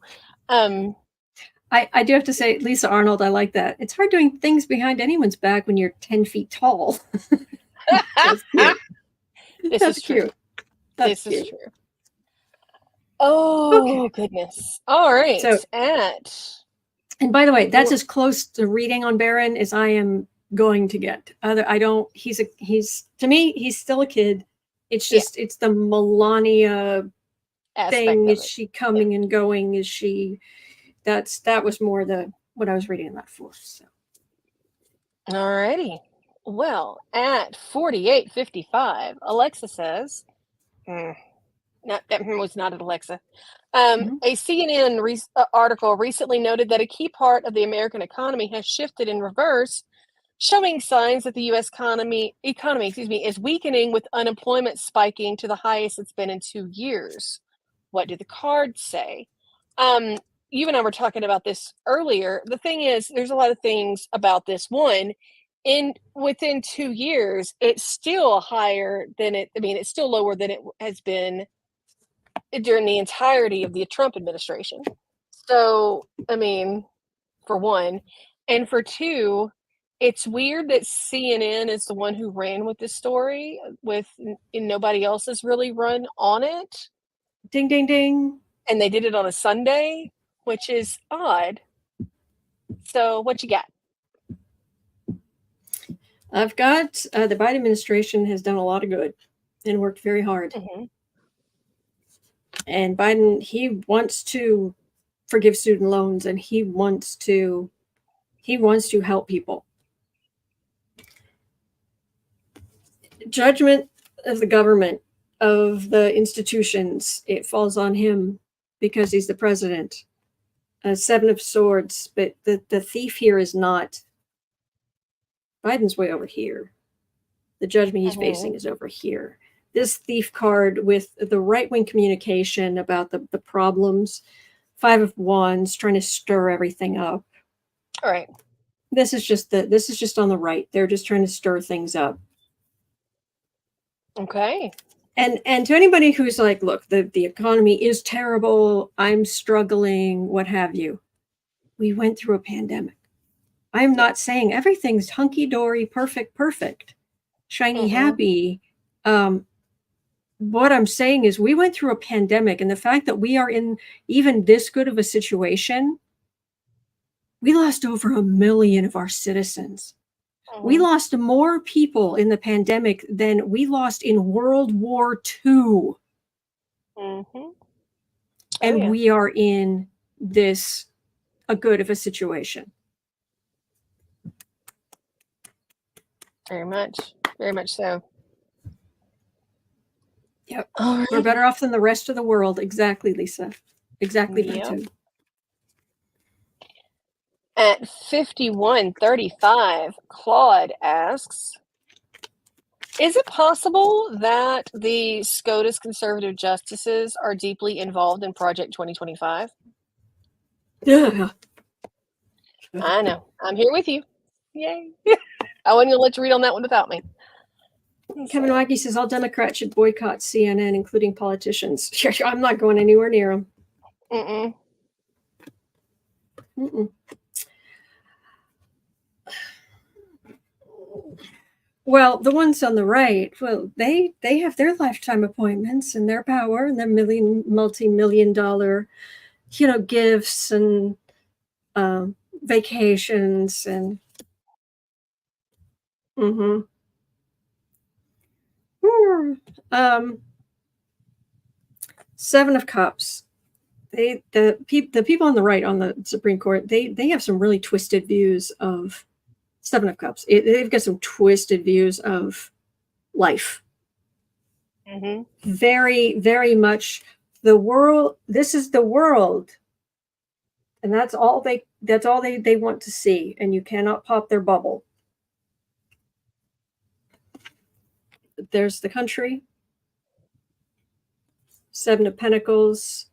I do have to say, Lisa Arnold, I like that. It's hard doing things behind anyone's back when you're 10 feet tall. That's cute. This is true. This is true. Oh, goodness. All right. So, and by the way, that's as close to reading on Barron as I am going to get. He's to me, he's still a kid. It's just, it's the Melania thing. Is she coming and going? Is she, that was more what I was reading that for. So. All righty. Well, at 48:55, Alexa says, that was not at Alexa. A CNN article recently noted that a key part of the American economy has shifted in reverse, showing signs that the U.S. economy is weakening, with unemployment spiking to the highest it's been in 2 years. What do the cards say? You and I were talking about this earlier. The thing is, there's a lot of things about this. One, within 2 years, it's still higher than it's still lower than it has been during the entirety of the Trump administration. So, for one, and for two, it's weird that CNN is the one who ran with this story, and nobody else has really run on it. Ding, ding, ding. And they did it on a Sunday, which is odd. So what you got? I've got the Biden administration has done a lot of good and worked very hard. Mm-hmm. And Biden, he wants to forgive student loans, and he wants to help people. Judgment of the government, of the institutions, it falls on him because he's the president. 7 of Swords, but the thief here is not. Biden's way over here. The judgment he's facing is over here. This thief card with the right-wing communication about the problems, 5 of Wands, trying to stir everything up. All right. This is just on the right. They're just trying to stir things up. Okay. And to anybody who's like, look, the economy is terrible, I'm struggling, what have you. We went through a pandemic. I'm not saying everything's hunky-dory, perfect, shiny, happy. What I'm saying is we went through a pandemic, and the fact that we are in even this good of a situation, we lost over 1 million of our citizens. We lost more people in the pandemic than we lost in World War II. And we are in this a good of a situation. Very much so. Yep. Right. We're better off than the rest of the world. Exactly, Lisa. Exactly, Batu. At 51:35, Claude asks, is it possible that the SCOTUS conservative justices are deeply involved in Project 2025? Yeah. I know. I'm here with you. Yay. I wasn't going to let you read on that one without me. Kevin Wacky says all Democrats should boycott CNN, including politicians. I'm not going anywhere near them. Well, the ones on the right, well, they have their lifetime appointments and their power and their multi-million dollar, gifts and vacations and. Seven of Cups. The people on the right on the Supreme Court, they have some really twisted views of Seven of Cups. They've got some twisted views of life. Very, very much the world. This is the world, and that's all they want to see. And you cannot pop their bubble. There's the country. 7 of Pentacles.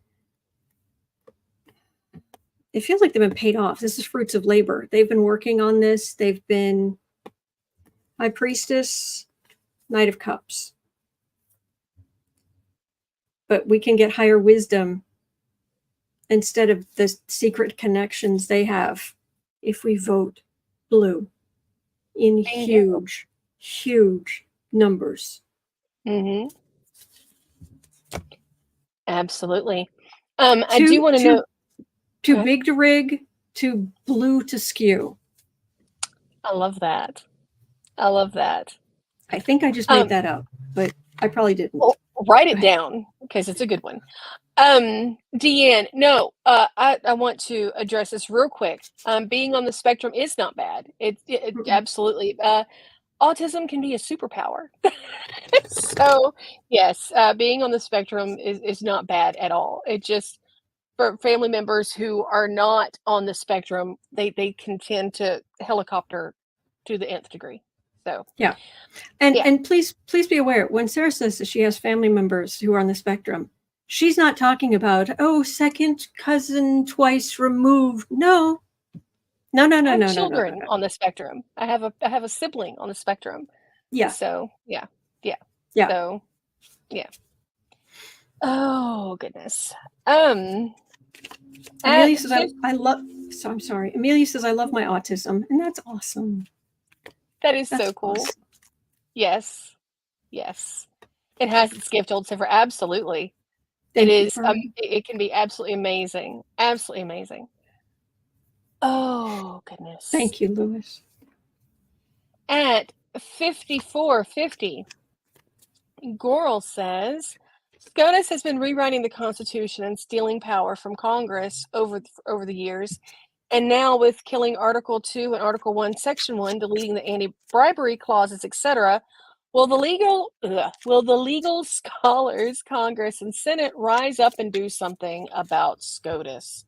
It feels like they've been paid off. This is fruits of labor. They've been working on this. They've been High Priestess, Knight of Cups. But we can get higher wisdom instead of the secret connections they have if we vote blue in huge, huge numbers. Absolutely. I do want to know. Too big to rig, too blue to skew. I love that. I think I just made that up, but I probably didn't. Well, write it down because it's a good one. Deanne, no, I want to address this real quick. Being on the spectrum is not bad. It absolutely. Autism can be a superpower. So yes, being on the spectrum is not bad at all. It just, for family members who are not on the spectrum, they can tend to helicopter to the nth degree. So yeah. And please be aware, when Sarah says that she has family members who are on the spectrum, she's not talking about, second cousin twice removed. No. I have children on the spectrum. I have a sibling on the spectrum. Yeah. So yeah. So yeah. Oh goodness. Amelia says I'm sorry. Amelia says I love my autism, and that's awesome. That's so cool. Awesome. Yes. It has its gift old silver. Absolutely. It can be absolutely amazing. Absolutely amazing. Oh goodness. Thank you, Louis. At 5450. Goral says SCOTUS has been rewriting the Constitution and stealing power from Congress over the years, and now with killing Article 2 and Article 1, Section 1, deleting the anti-bribery clauses, etc., will the legal scholars, Congress, and Senate rise up and do something about SCOTUS,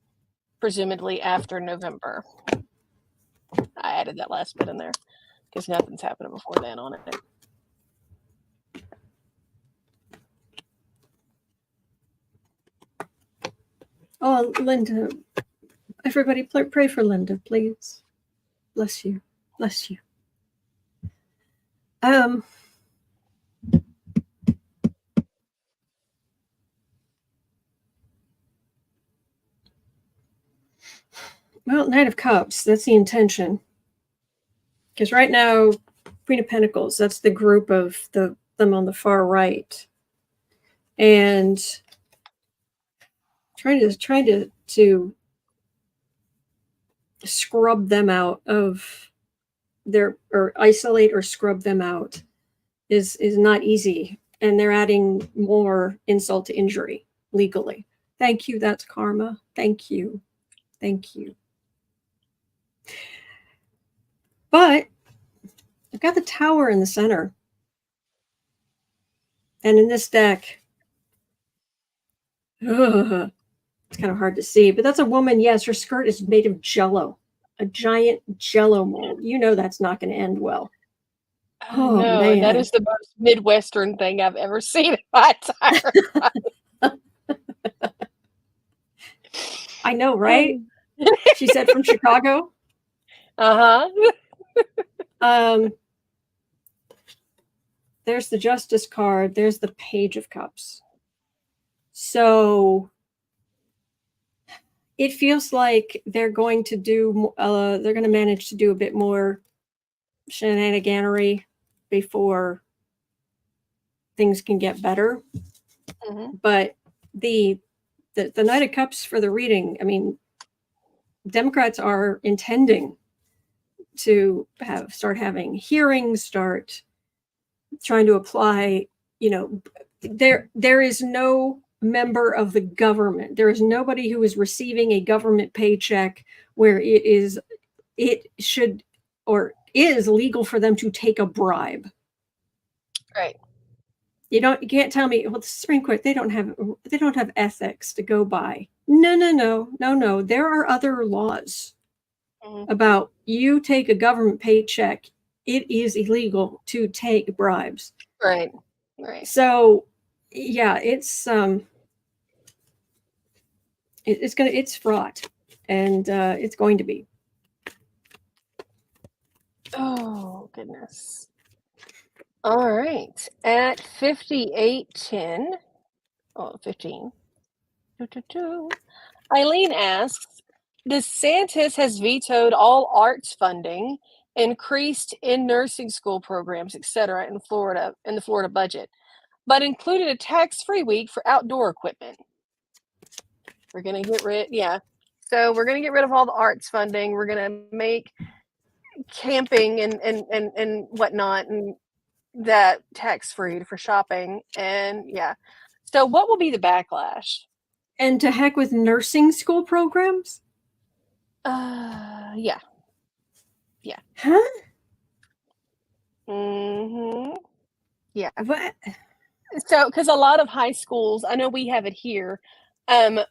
presumably after November? I added that last bit in there because nothing's happening before then on it. Oh, Linda. Everybody pray for Linda, please. Bless you. Bless you. Well, Knight of Cups, that's the intention. Because right now, Queen of Pentacles, that's the group of them on the far right. And trying to scrub them out of or isolate or scrub them out is not easy. And they're adding more insult to injury legally. Thank you, that's karma. Thank you. Thank you. But I've got the Tower in the center. And in this deck, it's kind of hard to see, but that's a woman. Yes, her skirt is made of jello, a giant jello mold. You know that's not going to end well. Oh, no, man. That is the most Midwestern thing I've ever seen in my entire life. I know, right? She said from Chicago. There's the Justice card. There's the Page of Cups. So it feels like they're going to manage to do a bit more shenaniganery before things can get better. Mm-hmm. But the Knight of Cups for the reading, I mean, Democrats are intending to start having hearings, start trying to apply, there is no member of the government. There is nobody who is receiving a government paycheck where it should or is legal for them to take a bribe. Right. You can't tell me, well, the Supreme Court, they don't have ethics to go by. No. There are other laws about you take a government paycheck. It is illegal to take bribes. Right. So yeah, it's fraught, and it's going to be. Oh goodness. All right. At 5810. Oh, 15. Eileen asks, DeSantis has vetoed all arts funding, increased in nursing school programs, etc. in the Florida budget, but included a tax-free week for outdoor equipment. We're going to get rid of all the arts funding. We're going to make camping and whatnot and that tax-free for shopping. And yeah. So what will be the backlash? And to heck with nursing school programs? Yeah. Huh? Mm-hmm. Yeah. What? So, because a lot of high schools, I know we have it here,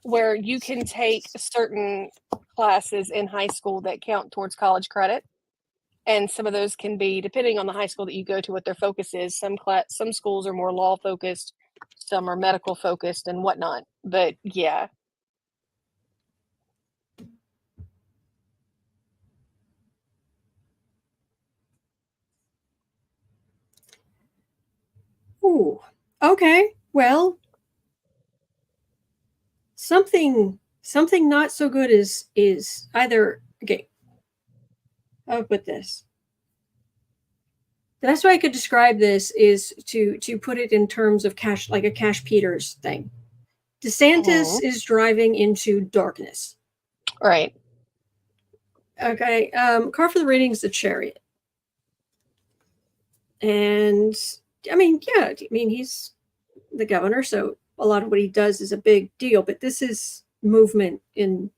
where you can take certain classes in high school that count towards college credit. And some of those can be, depending on the high school that you go to, what their focus is. Some schools are more law focused, some are medical focused and whatnot. But yeah. Ooh. Okay. Well, something not so good is either, okay, I'll put this. The best way I could describe this is to put it in terms of cash, like a Cash Peters thing. DeSantis is driving into darkness. Right. Okay. Card for the reading is the Chariot. And I mean, he's the governor, so a lot of what he does is a big deal, but this is movement in.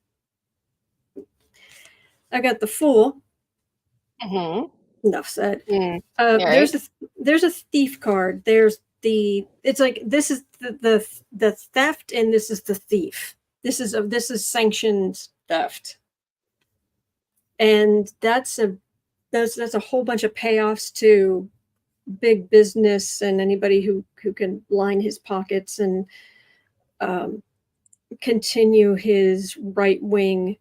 I got the Fool. Enough said. Right. There's a thief card. It's like this is the theft, and this is the thief. This is sanctioned theft, and that's a whole bunch of payoffs to big business and anybody who can line his pockets and continue his right wing,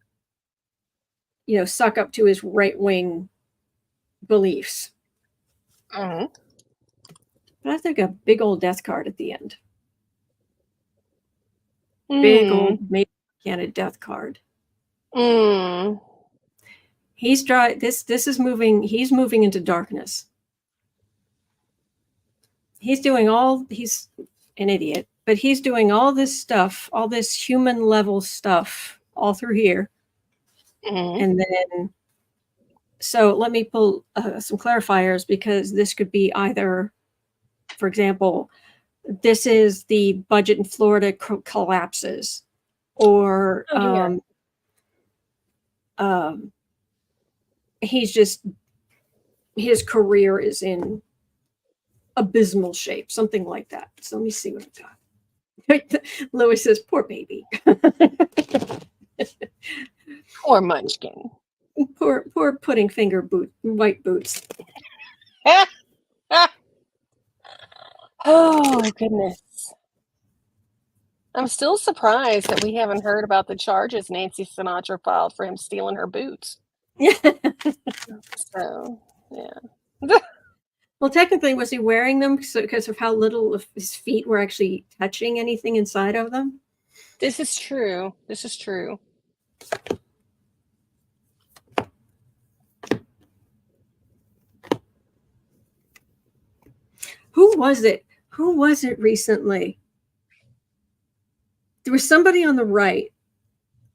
suck up to his right wing beliefs. But I think a big old death card at the end. Big old major arcana death card. He's this is moving. He's moving into darkness. He's an idiot, but he's doing all this stuff, all this human level stuff all through here. And then, so let me pull some clarifiers, because this could be either, for example, this is the budget in Florida collapses, or his career is in abysmal shape, something like that. So let me see what I've got. Louis says, poor baby. Poor munchkin. Poor pudding finger white boots. Oh goodness. I'm still surprised that we haven't heard about the charges Nancy Sinatra filed for him stealing her boots. So, yeah. Well, technically, was he wearing them because of how little of his feet were actually touching anything inside of them? This is true. Who was it recently? There was somebody on the right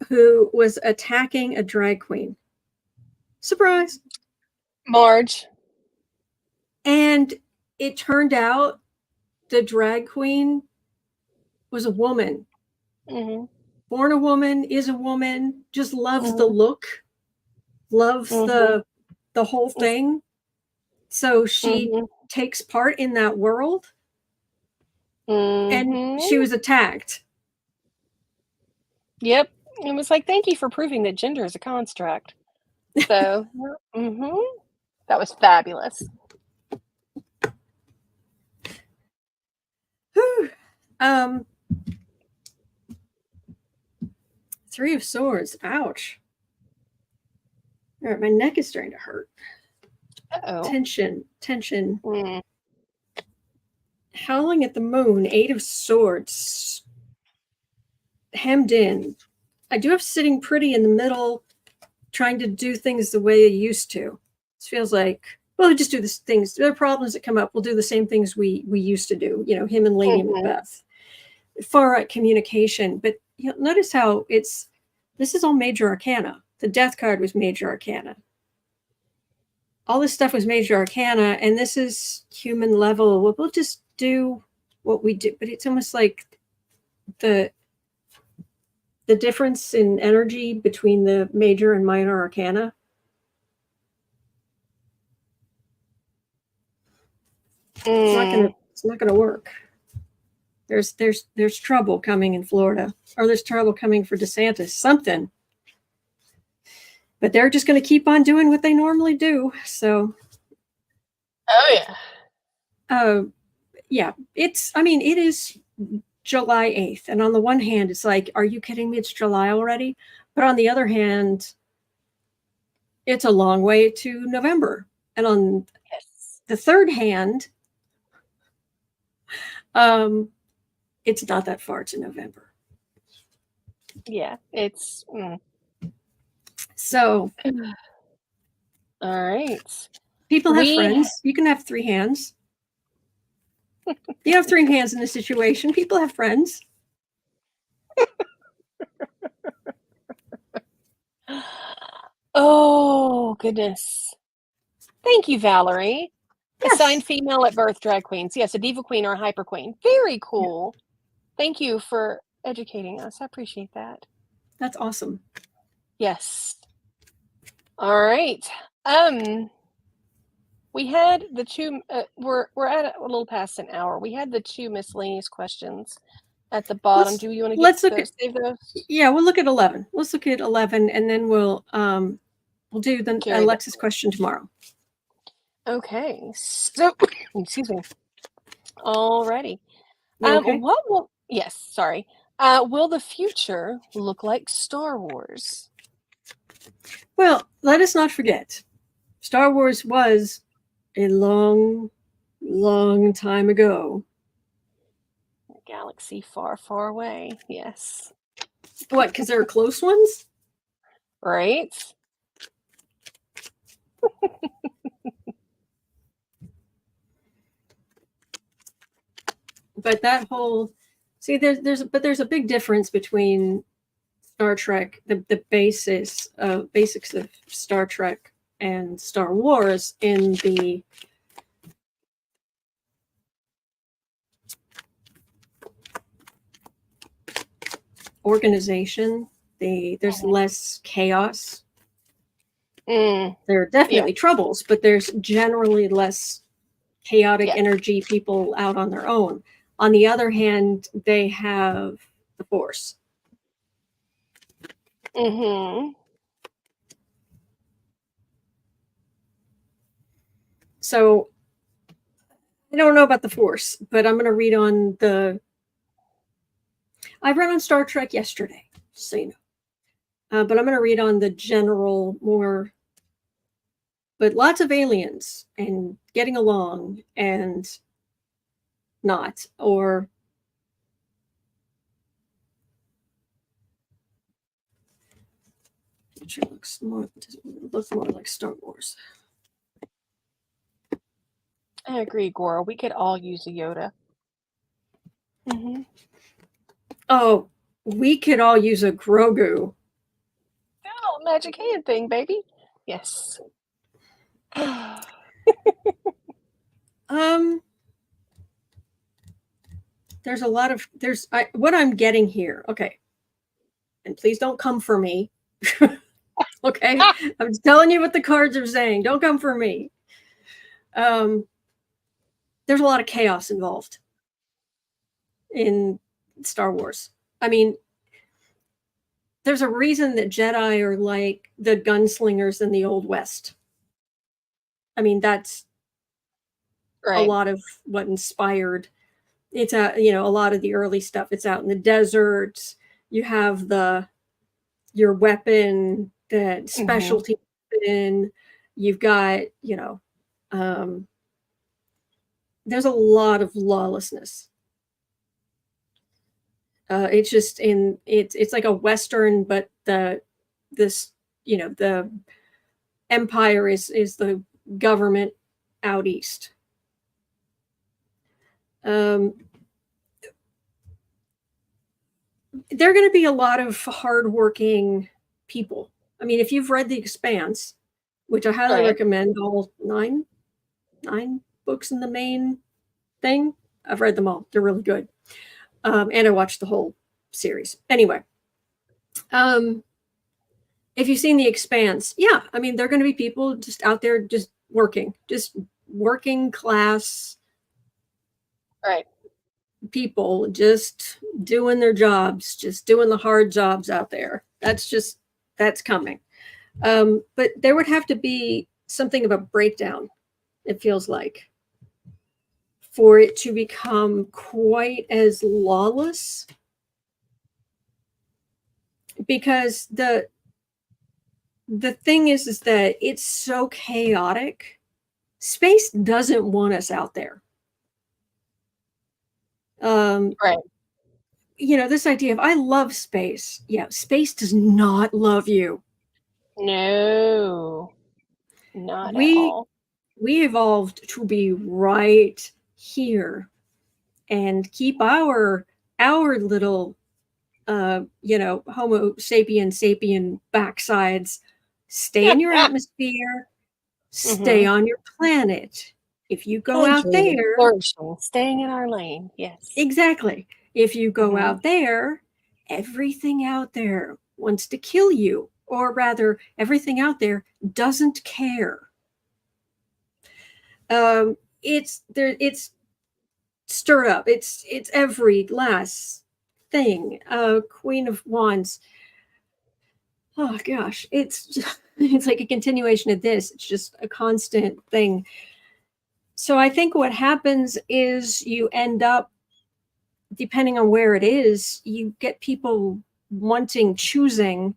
who was attacking a drag queen. Surprise. Marge. And it turned out the drag queen was a woman. Born a woman, is a woman, just loves the look, loves the whole thing. So she takes part in that world. And she was attacked. Yep. It was like, thank you for proving that gender is a construct. So, that was fabulous. Three of Swords. Ouch. All right, my neck is starting to hurt. Tension. Howling at the Moon. 8 of Swords. Hemmed in. I do have Sitting Pretty in the middle, trying to do things the way I used to. This feels like, well, we just do these things. There are problems that come up. We'll do the same things we used to do. Him and Lady Macbeth. Far right communication. But notice how this is all major arcana. The death card was major arcana. All this stuff was major arcana, and this is human level. Well, we'll just do what we do. But it's almost like the difference in energy between the major and minor arcana. It's not gonna work. There's trouble coming in Florida, or there's trouble coming for DeSantis, something. But they're just going to keep on doing what they normally do. So. Yeah. It is July 8th. And on the one hand, it's like, are you kidding me? It's July already. But on the other hand, it's a long way to November. And on the third hand, it's not that far to November. Yeah, it's. So. All right. People have friends. You can have 3 hands. You have 3 hands in this situation. People have friends. Oh, goodness. Thank you, Valerie. Yes. Assigned female at birth drag queens. Yes, a diva queen or a hyper queen. Very cool. Thank you for educating us. I appreciate that. That's awesome. Yes. All right. We had the two. We're at a little past an hour. We had the two miscellaneous questions at the bottom. Do you want to save those? Yeah, we'll look at 11. Let's look at 11, and then we'll do the Alexis question tomorrow. Okay. So, excuse me. Alrighty. Okay? Yes, sorry. Will the future look like Star Wars? Well, let us not forget, Star Wars was a long, long time ago. A galaxy far, far away. Yes. What, because there are close ones? Right? But that whole, see, there's a big difference between Star Trek, the basics of Star Trek and Star Wars in the organization. There's less chaos. There are definitely troubles, but there's generally less chaotic energy, people out on their own. On the other hand, they have the Force. Mm-hmm. So I don't know about the Force, but I'm going to read on I read on Star Trek yesterday, just so you know. But I'm going to read on the general more, but lots of aliens and getting along and not, or which looks more like Star Wars. I agree, Gora. We could all use a Yoda. Mm-hmm. Oh, we could all use a Grogu. Oh, magic hand thing, baby. Yes. There's a lot of what I'm getting here. Okay, and please don't come for me. Okay, I'm telling you what the cards are saying. Don't come for me. There's a lot of chaos involved in Star Wars. I mean, there's a reason that Jedi are like the gunslingers in the Old West. I mean, that's a lot of what inspired. It's a lot of the early stuff. It's out in the deserts. You have your weapon, the specialty weapon. You've got there's a lot of lawlessness. It's just it's like a Western, but the empire is the government out east. There are going to be a lot of hardworking people. I mean, if you've read The Expanse, which I highly recommend, all nine books in the main thing, I've read them all. They're really good. And I watched the whole series. Anyway, if you've seen The Expanse, yeah, I mean, there are going to be people just out there just working class people, just doing their jobs, just doing the hard jobs out there. That's coming. But there would have to be something of a breakdown, it feels like, for it to become quite as lawless. Because the thing is that it's so chaotic. Space doesn't want us out there. This idea of I love space. Yeah, space does not love you. No, not at all. We evolved to be right here and keep our little Homo sapien backsides, stay in your atmosphere, stay on your planet. If you go out Hydrated, there, flourishing, staying in our lane. Yes. exactly. If you go Mhm. out there, everything out there wants to kill you, or rather, everything out there doesn't care. It's there. It's stirred up. It's every last thing. Queen of Wands. Oh gosh, it's like a continuation of this. It's just a constant thing. So I think what happens is you end up, depending on where it is, you get people choosing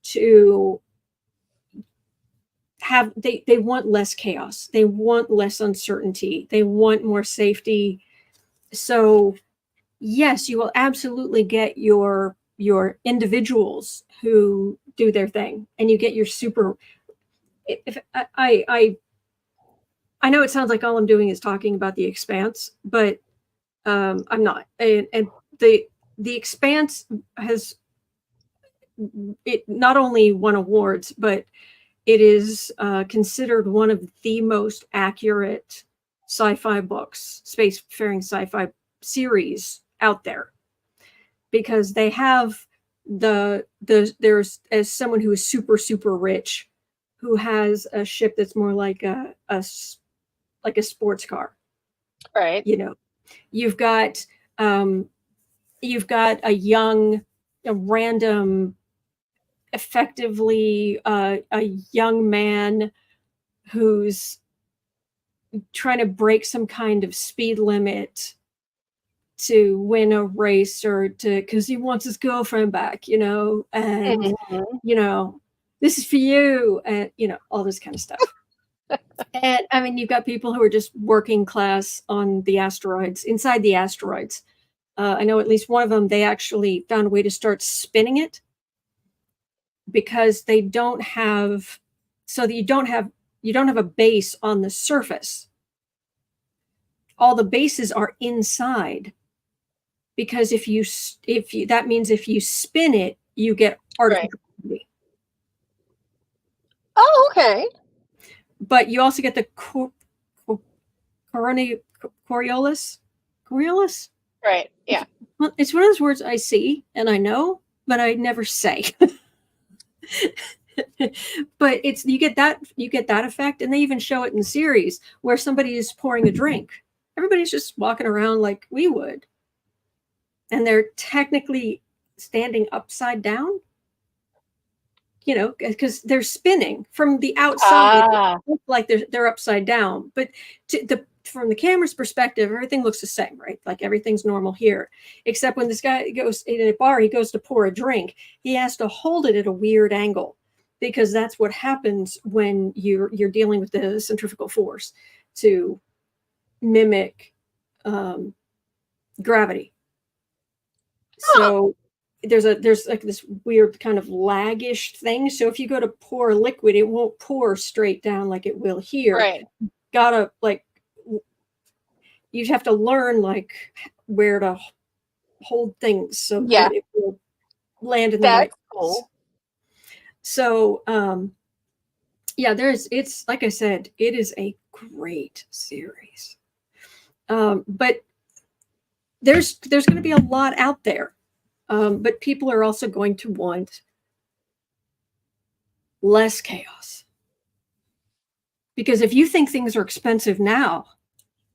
to have, they want less chaos. They want less uncertainty. They want more safety. So yes, you will absolutely get your individuals who do their thing, and you get your super. If I know it sounds like all I'm doing is talking about the Expanse, but I'm not. And the Expanse has, it not only won awards, but it is considered one of the most accurate sci-fi books, spacefaring sci-fi series out there, because they have there's, as someone who is super rich, who has a ship that's more like a sports car. Right. You know, you've got a young, a random, effectively a young man who's trying to break some kind of speed limit to win a race, or to, because he wants his girlfriend back, and this is for you, and all this kind of stuff. And I mean, you've got people who are just working class on the asteroids, inside the asteroids. I know at least one of them, they actually found a way to start spinning it, because they don't have, so that you don't have a base on the surface. All the bases are inside, because if you that means if you spin it, you get artificial gravity. Oh, okay. But you also get the Coriolis. Right. Yeah. Well, it's one of those words I see and I know, but I never say. But it's, you get that effect, and they even show it in the series where somebody is pouring a drink. Everybody's just walking around like we would, and they're technically standing upside down, because they're spinning from the outside. They look like they're upside down, but from the camera's perspective, everything looks the same, right? Like everything's normal here, except when this guy goes in a bar, he goes to pour a drink, he has to hold it at a weird angle, because that's what happens when you're dealing with the centrifugal force to mimic gravity. So there's like this weird kind of laggish thing. So if you go to pour a liquid, it won't pour straight down like it will here. Right. Gotta, like, you have to learn like where to hold things so that it will land in the right place. Cool. So yeah, it's like I said, it is a great series. But there's going to be a lot out there. But people are also going to want less chaos. Because if you think things are expensive now.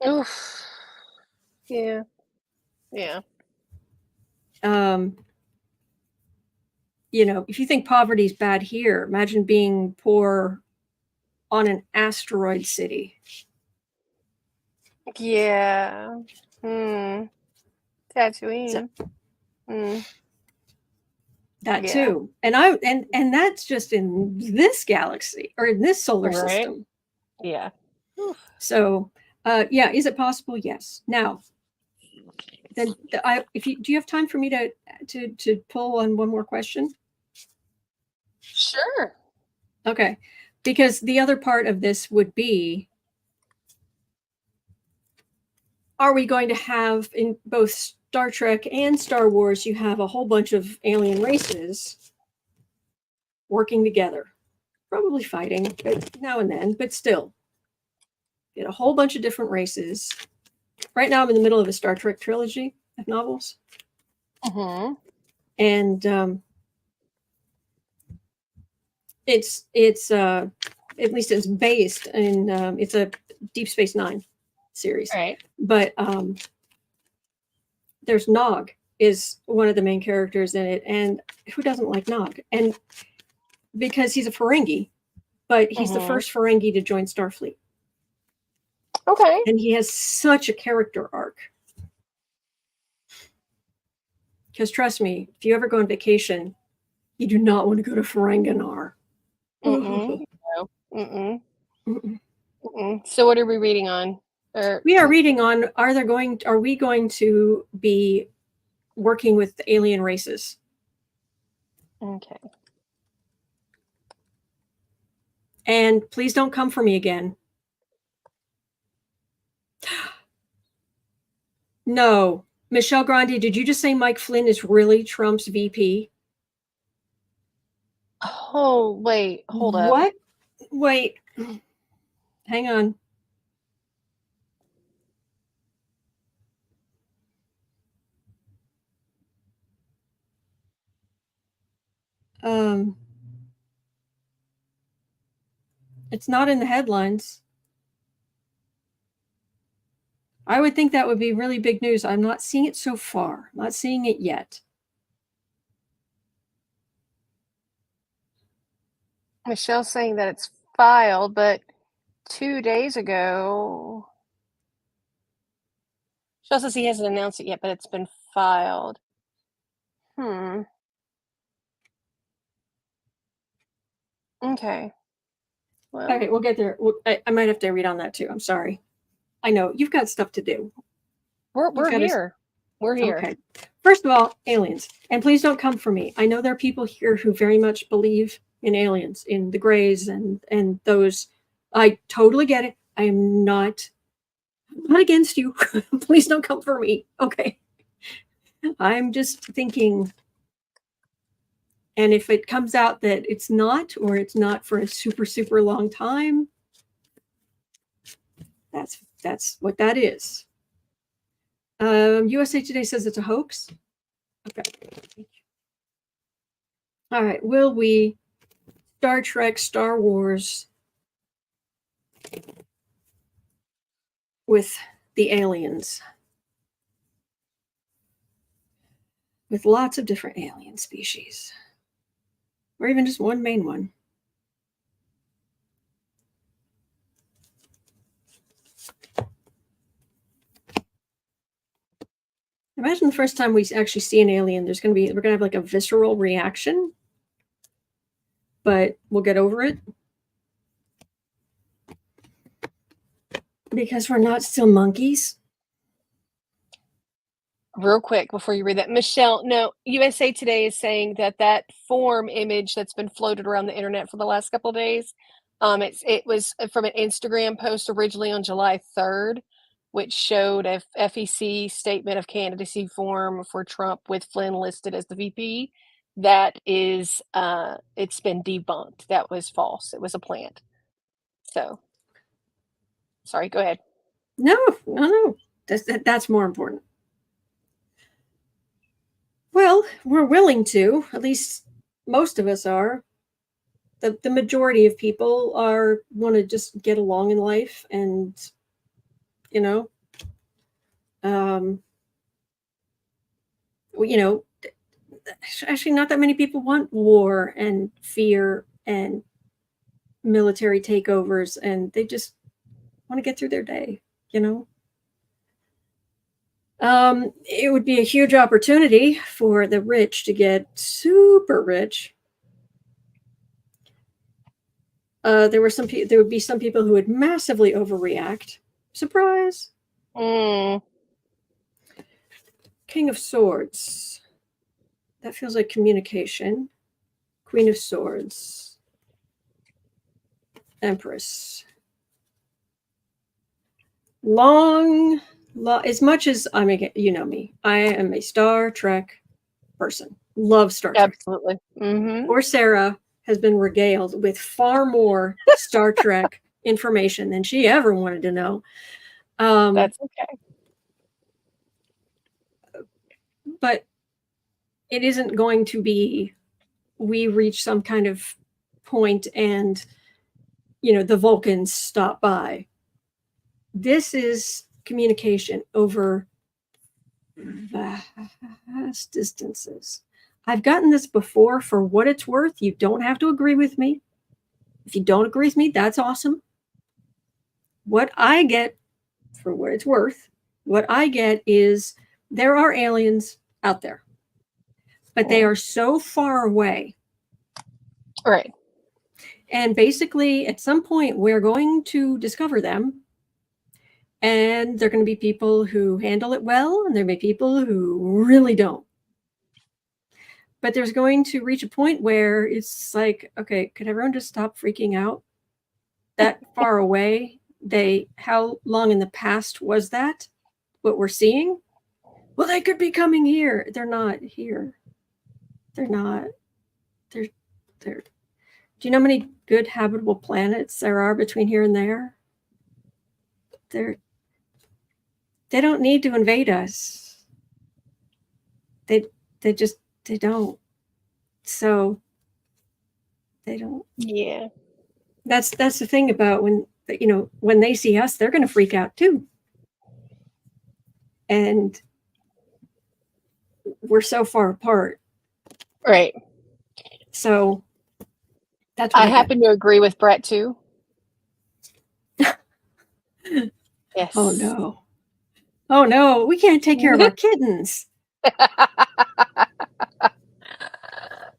Oof. Yeah. Yeah. If you think poverty is bad here, imagine being poor on an asteroid city. Yeah. Tatooine. That too. And that's just in this galaxy, or in this solar system. Yeah. So yeah, is it possible? Yes. Now, then do you have time for me to pull on one more question? Sure. Okay. Because the other part of this would be, are we going to have, in both Star Trek and Star Wars, you have a whole bunch of alien races working together, probably fighting, but now and then, but still. Get a whole bunch of different races. Right now I'm in the middle of a Star Trek trilogy of novels. Mm-hmm. And it's at least it's based in it's a Deep Space Nine series. Right. But there's Nog is one of the main characters in it, and who doesn't like Nog? And because he's a Ferengi, but he's the first Ferengi to join Starfleet. Okay. And he has such a character arc. Because trust me, if you ever go on vacation, you do not want to go to Ferenginar. Mm-mm. No. Mm-mm. Mm-mm. Mm-mm. So what are we reading on? We are reading on, are we going to be working with the alien races? Okay. And please don't come for me again. No. Michelle Grandi, did you just say Mike Flynn is really Trump's VP? Oh, wait. Hold up. What? Wait. Hang on. It's not in the headlines. I would think that would be really big news. I'm not seeing it so far. I'm not seeing it yet. Michelle's saying that it's filed, but 2 days ago, Michelle says he hasn't announced it yet, but it's been filed. Okay. Well, Okay, we'll get there. I might have to read on that too. I'm sorry. I know you've got stuff to do. we're here. We're here. Okay. First of all, aliens. And please don't come for me. I know there are people here who very much believe in aliens, in the Greys and those. I totally get it. I am not against you. Please don't come for me. Okay. I'm just thinking, and if it comes out that it's not, or it's not for a super, super long time, that's what that is. USA Today says it's a hoax. Okay. All right. Will we Star Trek, Star Wars with the aliens? With lots of different alien species. Or even just one main one. Imagine the first time we actually see an alien, we're going to have like a visceral reaction, but we'll get over it. Because we're not still monkeys. Real quick before you read that, Michelle, no, USA Today is saying that form image that's been floated around the internet for the last couple of days, it was from an Instagram post originally on July 3rd, which showed a FEC statement of candidacy form for Trump with Flynn listed as the VP. That is, it's been debunked. That was false. It was a plant. So, sorry, go ahead. No. That's more important. Well, we're willing to, at least most of us are. The majority of people want to just get along in life, and actually not that many people want war and fear and military takeovers, and they just want to get through their day. It would be a huge opportunity for the rich to get super rich. There would be some people who would massively overreact. Surprise. King of Swords. That feels like communication. Queen of Swords. Empress. As much as you know me, I am a Star Trek person. Love Star Trek. Absolutely. Mm-hmm. Poor Sarah has been regaled with far more Star Trek information than she ever wanted to know. That's okay. But it isn't going to be, we reach some kind of point and, the Vulcans stop by. This is communication over vast distances. I've gotten this before. For what it's worth, you don't have to agree with me. If you don't agree with me, that's awesome. What I get, for what it's worth, what I get is there are aliens out there, but they are so far away. Right. And basically, at some point, we're going to discover them. And there are going to be people who handle it well, and there may be people who really don't. But there's going to reach a point where it's like, okay, could everyone just stop freaking out? That far away, how long in the past was that? What we're seeing? Well, they could be coming here. They're not here. They're not. They're. Do you know how many good habitable planets there are between here and there? They don't need to invade us. They don't. So they don't. Yeah. That's the thing about when they see us, they're going to freak out too. And we're so far apart. Right. So that's what I happen to agree with Brett too. Yes. Oh no, we can't take care of our kittens.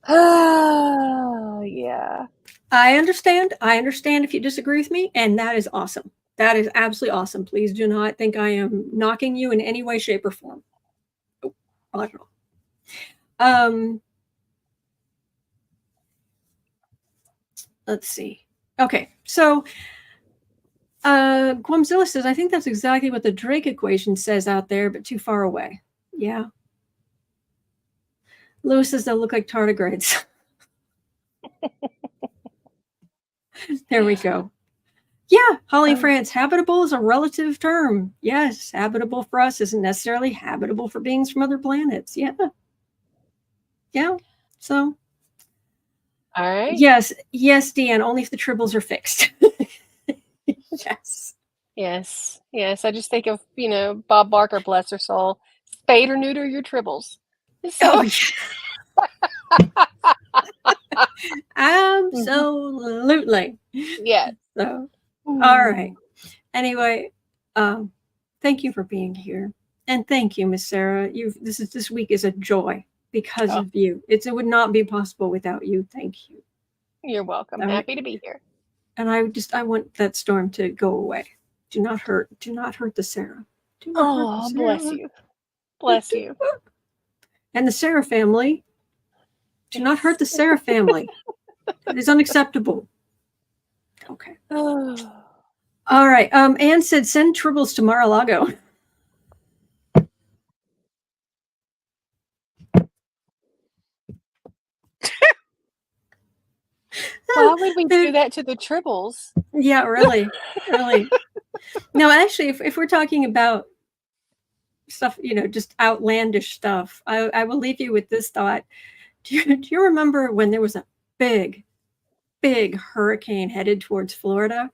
Oh, yeah. I understand if you disagree with me, and that is awesome. That is absolutely awesome. Please do not think I am knocking you in any way, shape, or form. Not at all. Let's see. Okay, so Guamzilla says, I think that's exactly what the Drake equation says out there, but too far away. Yeah. Lewis says they'll look like tardigrades. There we go. Yeah, Holly France, habitable is a relative term. Yes, habitable for us isn't necessarily habitable for beings from other planets. Yeah. Yeah. So. All right. Yes, Deanne, only if the tribbles are fixed. Yes. I just think of, Bob Barker, bless her soul. Spade or neuter your tribbles. So. Absolutely. Yeah. So, all right. Anyway, thank you for being here, and thank you, Miss Sarah. This week is a joy because of you. It would not be possible without you. Thank you. You're welcome. Happy to be here. And I want that storm to go away. Do not hurt the Sarah. Oh, bless you. Bless you. And the Sarah family. Do not hurt the Sarah family. It is unacceptable. Okay. All right. Anne said, send tribbles to Mar-a-Lago. Why would we do that to the tribbles? Yeah, really. No, actually, if we're talking about stuff, just outlandish stuff, I will leave you with this thought. Do you remember when there was a big hurricane headed towards Florida,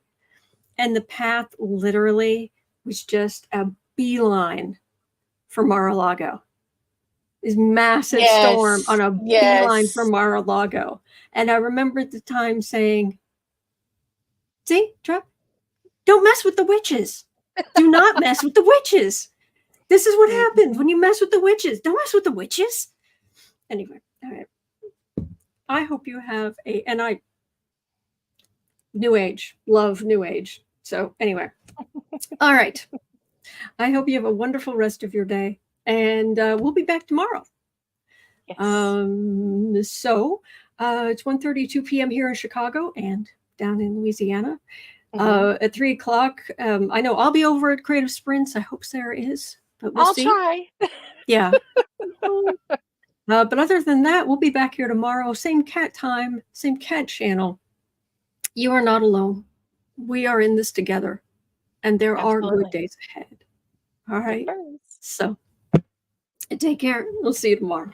and the path literally was just a beeline for Mar-a-Lago? This massive storm on a beeline for Mar-a-Lago. And I remember at the time saying, see, Trump, don't mess with the witches. Do not mess with the witches. This is what happens when you mess with the witches. Don't mess with the witches. Anyway, all right. I hope you have New Age, love New Age. So anyway, all right. I hope you have a wonderful rest of your day, and we'll be back tomorrow. Yes. So it's 1:32 p.m. here in Chicago and down in Louisiana. At 3 o'clock, I know I'll be over at Creative Sprints. I hope Sarah is, but we'll see. I'll try. Yeah. But other than that, we'll be back here tomorrow. Same cat time, same cat channel. You are not alone. we are in this together, and there are Absolutely. good days ahead. All right. Yes. So take care. We'll see you tomorrow.